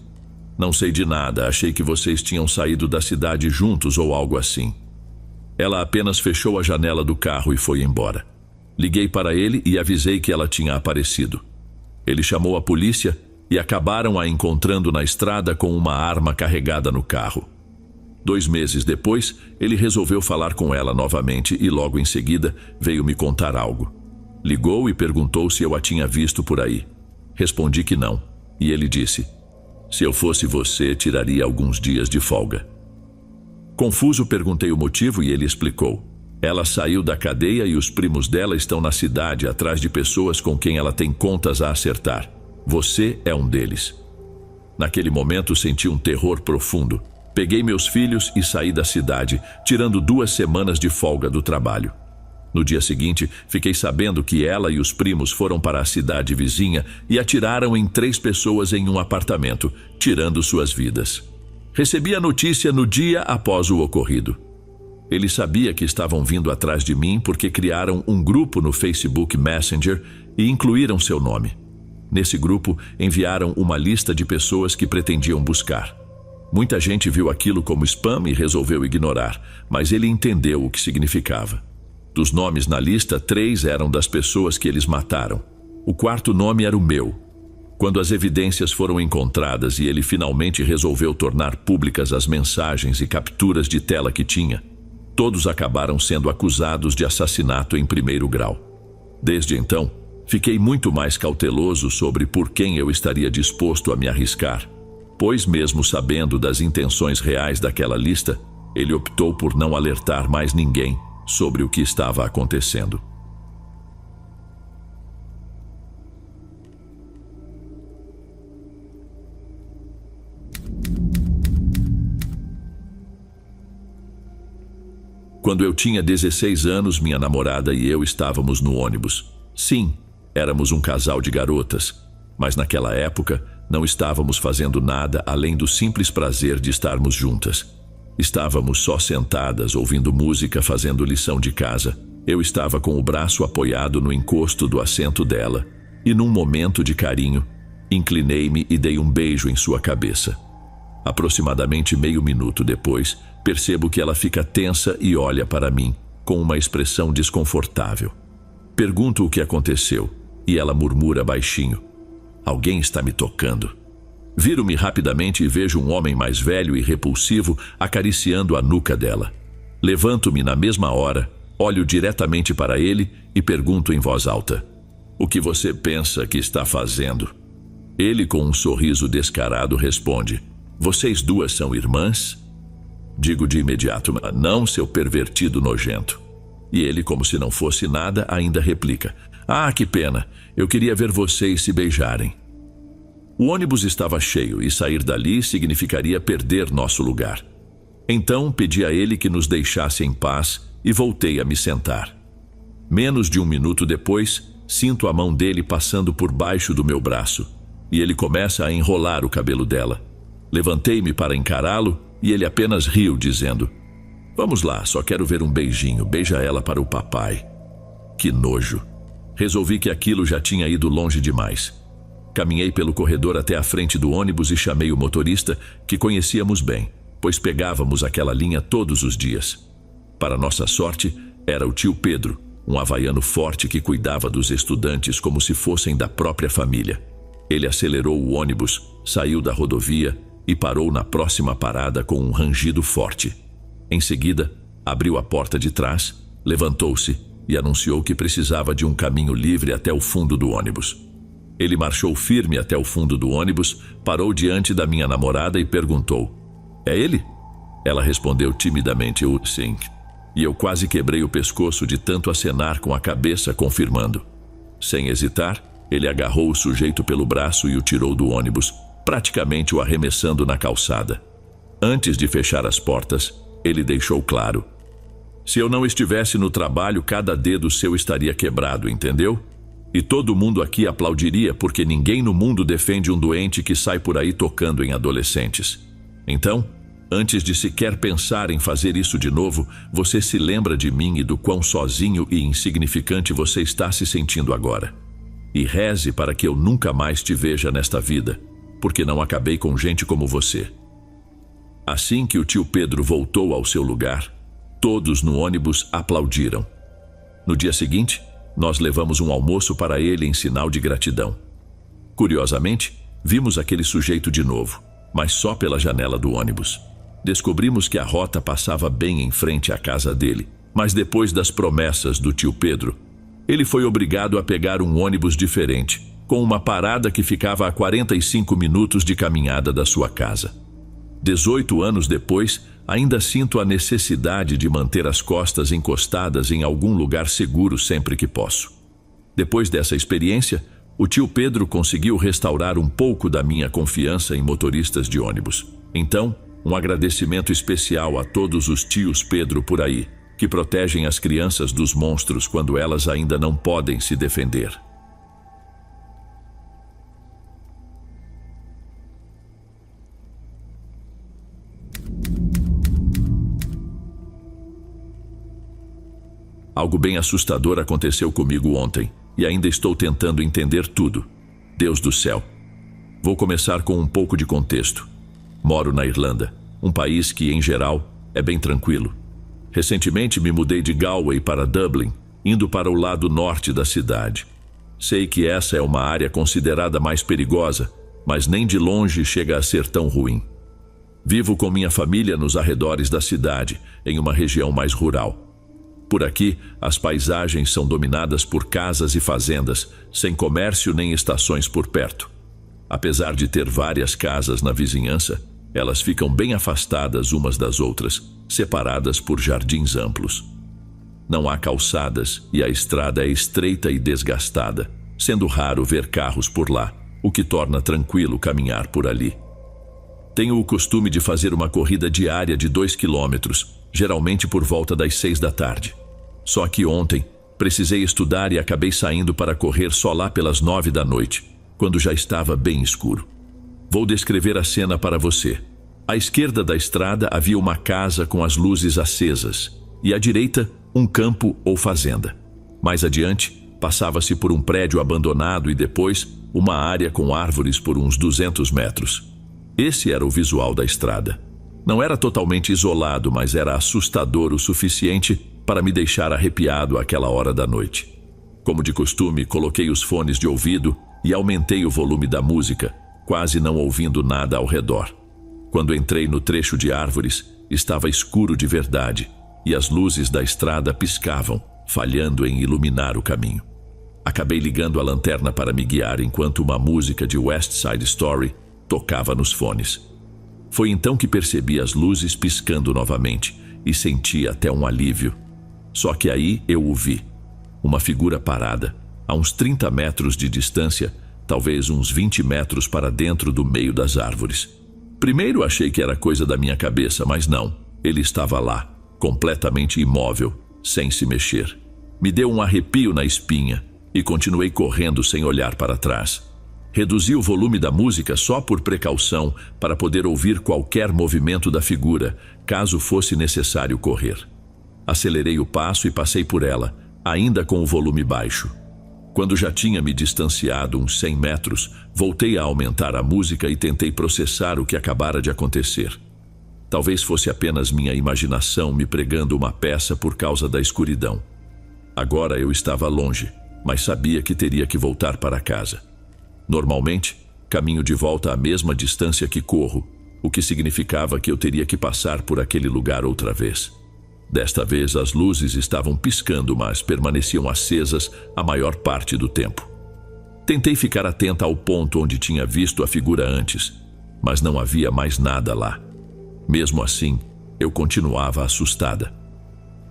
"Não sei de nada, achei que vocês tinham saído da cidade juntos ou algo assim." Ela apenas fechou a janela do carro e foi embora. Liguei para ele e avisei que ela tinha aparecido. Ele chamou a polícia e acabaram a encontrando na estrada com uma arma carregada no carro. 2 meses depois, ele resolveu falar com ela novamente e logo em seguida veio me contar algo. Ligou e perguntou se eu a tinha visto por aí. Respondi que não, e ele disse: "Se eu fosse você, tiraria alguns dias de folga." Confuso, perguntei o motivo e ele explicou. Ela saiu da cadeia e os primos dela estão na cidade atrás de pessoas com quem ela tem contas a acertar. Você é um deles. Naquele momento senti um terror profundo. Peguei meus filhos e saí da cidade, tirando 2 semanas de folga do trabalho. No dia seguinte, fiquei sabendo que ela e os primos foram para a cidade vizinha e atiraram em 3 pessoas em um apartamento, tirando suas vidas. Recebi a notícia no dia após o ocorrido. Ele sabia que estavam vindo atrás de mim porque criaram um grupo no Facebook Messenger e incluíram seu nome. Nesse grupo, enviaram uma lista de pessoas que pretendiam buscar. Muita gente viu aquilo como spam e resolveu ignorar, mas ele entendeu o que significava. Dos nomes na lista, 3 eram das pessoas que eles mataram. O 4º nome era o meu. Quando as evidências foram encontradas e ele finalmente resolveu tornar públicas as mensagens e capturas de tela que tinha, todos acabaram sendo acusados de assassinato em 1º grau. Desde então, fiquei muito mais cauteloso sobre por quem eu estaria disposto a me arriscar, pois mesmo sabendo das intenções reais daquela lista, ele optou por não alertar mais ninguém sobre o que estava acontecendo. Quando eu tinha 16 anos, minha namorada e eu estávamos no ônibus. Sim, éramos um casal de garotas, mas naquela época não estávamos fazendo nada além do simples prazer de estarmos juntas. Estávamos só sentadas, ouvindo música, fazendo lição de casa. Eu estava com o braço apoiado no encosto do assento dela, e num momento de carinho, inclinei-me e dei um beijo em sua cabeça. Aproximadamente meio minuto depois, percebo que ela fica tensa e olha para mim, com uma expressão desconfortável. Pergunto o que aconteceu, e ela murmura baixinho: "Alguém está me tocando." Viro-me rapidamente e vejo um homem mais velho e repulsivo acariciando a nuca dela. Levanto-me na mesma hora, olho diretamente para ele e pergunto em voz alta: "O que você pensa que está fazendo?" Ele, com um sorriso descarado, responde: "Vocês 2 são irmãs?" Digo de imediato: "Não, seu pervertido nojento." E ele, como se não fosse nada, ainda replica: "Ah, que pena, eu queria ver vocês se beijarem." O ônibus estava cheio e sair dali significaria perder nosso lugar. Então pedi a ele que nos deixasse em paz e voltei a me sentar. Menos de 1 minuto depois, sinto a mão dele passando por baixo do meu braço e ele começa a enrolar o cabelo dela. Levantei-me para encará-lo e ele apenas riu, dizendo: "Vamos lá, só quero ver um beijinho, beija ela para o papai." Que nojo! Resolvi que aquilo já tinha ido longe demais. Caminhei pelo corredor até a frente do ônibus e chamei o motorista, que conhecíamos bem, pois pegávamos aquela linha todos os dias. Para nossa sorte, era o tio Pedro, um havaiano forte que cuidava dos estudantes como se fossem da própria família. Ele acelerou o ônibus, saiu da rodovia e parou na próxima parada com um rangido forte. Em seguida, abriu a porta de trás, levantou-se e anunciou que precisava de um caminho livre até o fundo do ônibus. Ele marchou firme até o fundo do ônibus, parou diante da minha namorada e perguntou: "É ele?" Ela respondeu timidamente: "Sim." E eu quase quebrei o pescoço de tanto acenar com a cabeça, confirmando. Sem hesitar, ele agarrou o sujeito pelo braço e o tirou do ônibus, praticamente o arremessando na calçada. Antes de fechar as portas, ele deixou claro: "Se eu não estivesse no trabalho, cada dedo seu estaria quebrado, entendeu? E todo mundo aqui aplaudiria porque ninguém no mundo defende um doente que sai por aí tocando em adolescentes. Então, antes de sequer pensar em fazer isso de novo, você se lembra de mim e do quão sozinho e insignificante você está se sentindo agora. E reze para que eu nunca mais te veja nesta vida, porque não acabei com gente como você." Assim que o tio Pedro voltou ao seu lugar, todos no ônibus aplaudiram. No dia seguinte, nós levamos um almoço para ele em sinal de gratidão. Curiosamente, vimos aquele sujeito de novo, mas só pela janela do ônibus. Descobrimos que a rota passava bem em frente à casa dele, mas depois das promessas do tio Pedro, ele foi obrigado a pegar um ônibus diferente, com uma parada que ficava a 45 minutos de caminhada da sua casa. 18 anos depois, ainda sinto a necessidade de manter as costas encostadas em algum lugar seguro sempre que posso. Depois dessa experiência, o tio Pedro conseguiu restaurar um pouco da minha confiança em motoristas de ônibus. Então, um agradecimento especial a todos os tios Pedro por aí, que protegem as crianças dos monstros quando elas ainda não podem se defender. Algo bem assustador aconteceu comigo ontem, e ainda estou tentando entender tudo. Deus do céu. Vou começar com um pouco de contexto. Moro na Irlanda, um país que, em geral, é bem tranquilo. Recentemente me mudei de Galway para Dublin, indo para o lado norte da cidade. Sei que essa é uma área considerada mais perigosa, mas nem de longe chega a ser tão ruim. Vivo com minha família nos arredores da cidade, em uma região mais rural. Por aqui, as paisagens são dominadas por casas e fazendas, sem comércio nem estações por perto. Apesar de ter várias casas na vizinhança, elas ficam bem afastadas umas das outras, separadas por jardins amplos. Não há calçadas e a estrada é estreita e desgastada, sendo raro ver carros por lá, o que torna tranquilo caminhar por ali. Tenho o costume de fazer uma corrida diária de 2 quilômetros, geralmente por volta das 6 da tarde. Só que ontem, precisei estudar e acabei saindo para correr só lá pelas 9 da noite, quando já estava bem escuro. Vou descrever a cena para você. À esquerda da estrada havia uma casa com as luzes acesas, e à direita, um campo ou fazenda. Mais adiante, passava-se por um prédio abandonado e depois, uma área com árvores por uns 200 metros. Esse era o visual da estrada. Não era totalmente isolado, mas era assustador o suficiente para me deixar arrepiado àquela hora da noite. Como de costume, coloquei os fones de ouvido e aumentei o volume da música, quase não ouvindo nada ao redor. Quando entrei no trecho de árvores, estava escuro de verdade e as luzes da estrada piscavam, falhando em iluminar o caminho. Acabei ligando a lanterna para me guiar enquanto uma música de West Side Story tocava nos fones. Foi então que percebi as luzes piscando novamente e senti até um alívio. Só que aí eu o vi. Uma figura parada, a uns 30 metros de distância, talvez uns 20 metros para dentro do meio das árvores. Primeiro achei que era coisa da minha cabeça, mas não. Ele estava lá, completamente imóvel, sem se mexer. Me deu um arrepio na espinha e continuei correndo sem olhar para trás. Reduzi o volume da música só por precaução para poder ouvir qualquer movimento da figura, caso fosse necessário correr. Acelerei o passo e passei por ela, ainda com o volume baixo. Quando já tinha me distanciado uns 100 metros, voltei a aumentar a música e tentei processar o que acabara de acontecer. Talvez fosse apenas minha imaginação me pregando uma peça por causa da escuridão. Agora eu estava longe, mas sabia que teria que voltar para casa. Normalmente, caminho de volta à mesma distância que corro, o que significava que eu teria que passar por aquele lugar outra vez. Desta vez as luzes estavam piscando, mas permaneciam acesas a maior parte do tempo. Tentei ficar atenta ao ponto onde tinha visto a figura antes, mas não havia mais nada lá. Mesmo assim, eu continuava assustada.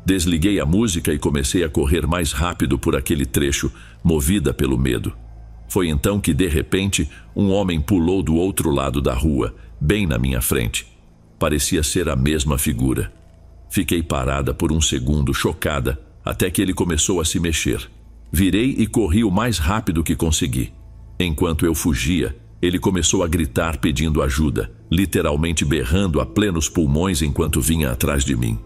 Desliguei a música e comecei a correr mais rápido por aquele trecho, movida pelo medo. Foi então que, de repente, um homem pulou do outro lado da rua, bem na minha frente. Parecia ser a mesma figura. Fiquei parada por um segundo, chocada, até que ele começou a se mexer. Virei e corri o mais rápido que consegui. Enquanto eu fugia, ele começou a gritar pedindo ajuda, literalmente berrando a plenos pulmões enquanto vinha atrás de mim.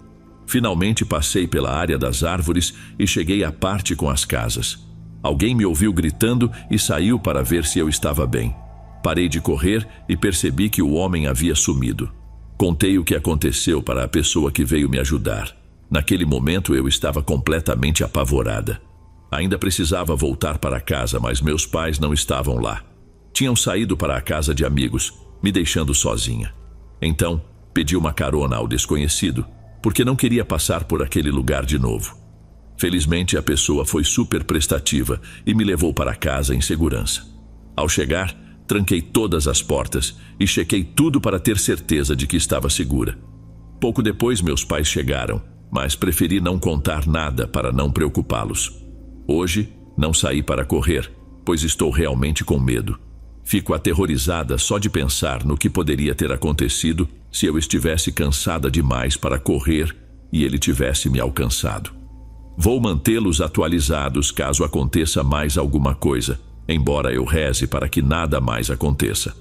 Finalmente passei pela área das árvores e cheguei à parte com as casas. Alguém me ouviu gritando e saiu para ver se eu estava bem. Parei de correr e percebi que o homem havia sumido. Contei o que aconteceu para a pessoa que veio me ajudar. Naquele momento eu estava completamente apavorada. Ainda precisava voltar para casa, mas meus pais não estavam lá. Tinham saído para a casa de amigos, me deixando sozinha. Então, pedi uma carona ao desconhecido, porque não queria passar por aquele lugar de novo. Felizmente, a pessoa foi super prestativa e me levou para casa em segurança. Ao chegar, tranquei todas as portas e chequei tudo para ter certeza de que estava segura. Pouco depois meus pais chegaram, mas preferi não contar nada para não preocupá-los. Hoje, não saí para correr, pois estou realmente com medo. Fico aterrorizada só de pensar no que poderia ter acontecido se eu estivesse cansada demais para correr e ele tivesse me alcançado. Vou mantê-los atualizados caso aconteça mais alguma coisa, embora eu reze para que nada mais aconteça.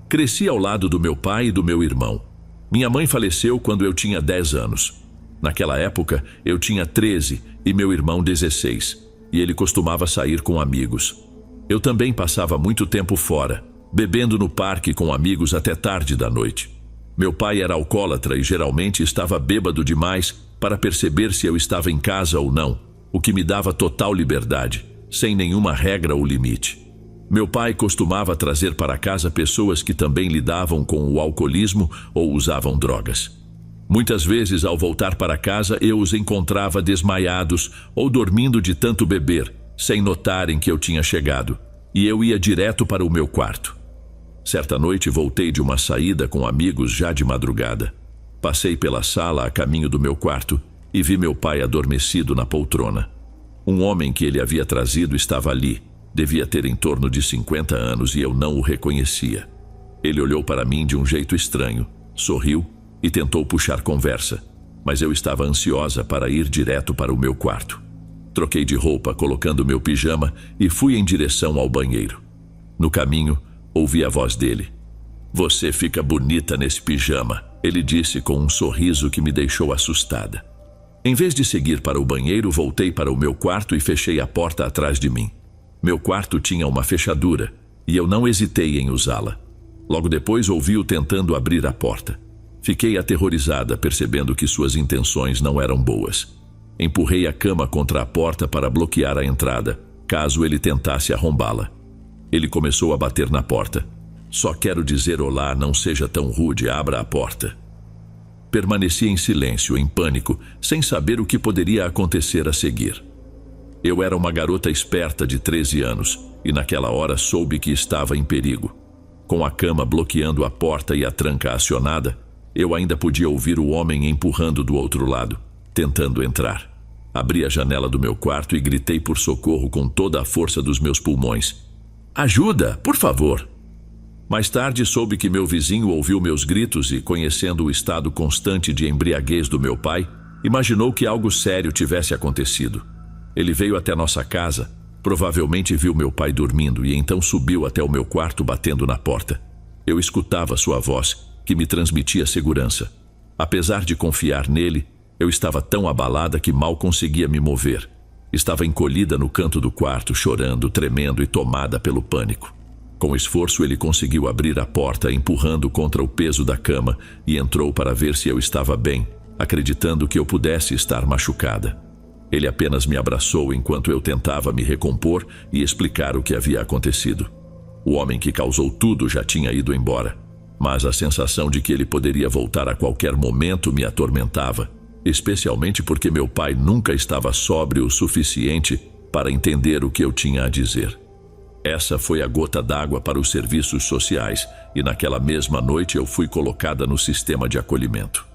Cresci ao lado do meu pai e do meu irmão. Minha mãe faleceu quando eu tinha 10 anos. Naquela época, eu tinha 13 e meu irmão 16, e ele costumava sair com amigos. Eu também passava muito tempo fora, bebendo no parque com amigos até tarde da noite. Meu pai era alcoólatra e geralmente estava bêbado demais para perceber se eu estava em casa ou não, o que me dava total liberdade, sem nenhuma regra ou limite. Meu pai costumava trazer para casa pessoas que também lidavam com o alcoolismo ou usavam drogas. Muitas vezes, ao voltar para casa, eu os encontrava desmaiados ou dormindo de tanto beber, sem notarem que eu tinha chegado, e eu ia direto para o meu quarto. Certa noite voltei de uma saída com amigos já de madrugada. Passei pela sala a caminho do meu quarto e vi meu pai adormecido na poltrona. Um homem que ele havia trazido estava ali. Devia ter em torno de 50 anos e eu não o reconhecia. Ele olhou para mim de um jeito estranho, sorriu e tentou puxar conversa, mas eu estava ansiosa para ir direto para o meu quarto. Troquei de roupa, colocando meu pijama e fui em direção ao banheiro. No caminho, ouvi a voz dele. "Você fica bonita nesse pijama", ele disse com um sorriso que me deixou assustada. Em vez de seguir para o banheiro, voltei para o meu quarto e fechei a porta atrás de mim. Meu quarto tinha uma fechadura e eu não hesitei em usá-la. Logo depois ouvi-o tentando abrir a porta. Fiquei aterrorizada, percebendo que suas intenções não eram boas. Empurrei a cama contra a porta para bloquear a entrada, caso ele tentasse arrombá-la. Ele começou a bater na porta. "Só quero dizer olá, não seja tão rude, abra a porta." Permaneci em silêncio, em pânico, sem saber o que poderia acontecer a seguir. Eu era uma garota esperta de 13 anos e naquela hora soube que estava em perigo. Com a cama bloqueando a porta e a tranca acionada, eu ainda podia ouvir o homem empurrando do outro lado, tentando entrar. Abri a janela do meu quarto e gritei por socorro com toda a força dos meus pulmões. "Ajuda, por favor!" Mais tarde soube que meu vizinho ouviu meus gritos e, conhecendo o estado constante de embriaguez do meu pai, imaginou que algo sério tivesse acontecido. Ele veio até nossa casa, provavelmente viu meu pai dormindo e então subiu até o meu quarto batendo na porta. Eu escutava sua voz, que me transmitia segurança. Apesar de confiar nele, eu estava tão abalada que mal conseguia me mover. Estava encolhida no canto do quarto, chorando, tremendo e tomada pelo pânico. Com esforço, ele conseguiu abrir a porta, empurrando contra o peso da cama, e entrou para ver se eu estava bem, acreditando que eu pudesse estar machucada. Ele apenas me abraçou enquanto eu tentava me recompor e explicar o que havia acontecido. O homem que causou tudo já tinha ido embora, mas a sensação de que ele poderia voltar a qualquer momento me atormentava, especialmente porque meu pai nunca estava sóbrio o suficiente para entender o que eu tinha a dizer. Essa foi a gota d'água para os serviços sociais e naquela mesma noite eu fui colocada no sistema de acolhimento.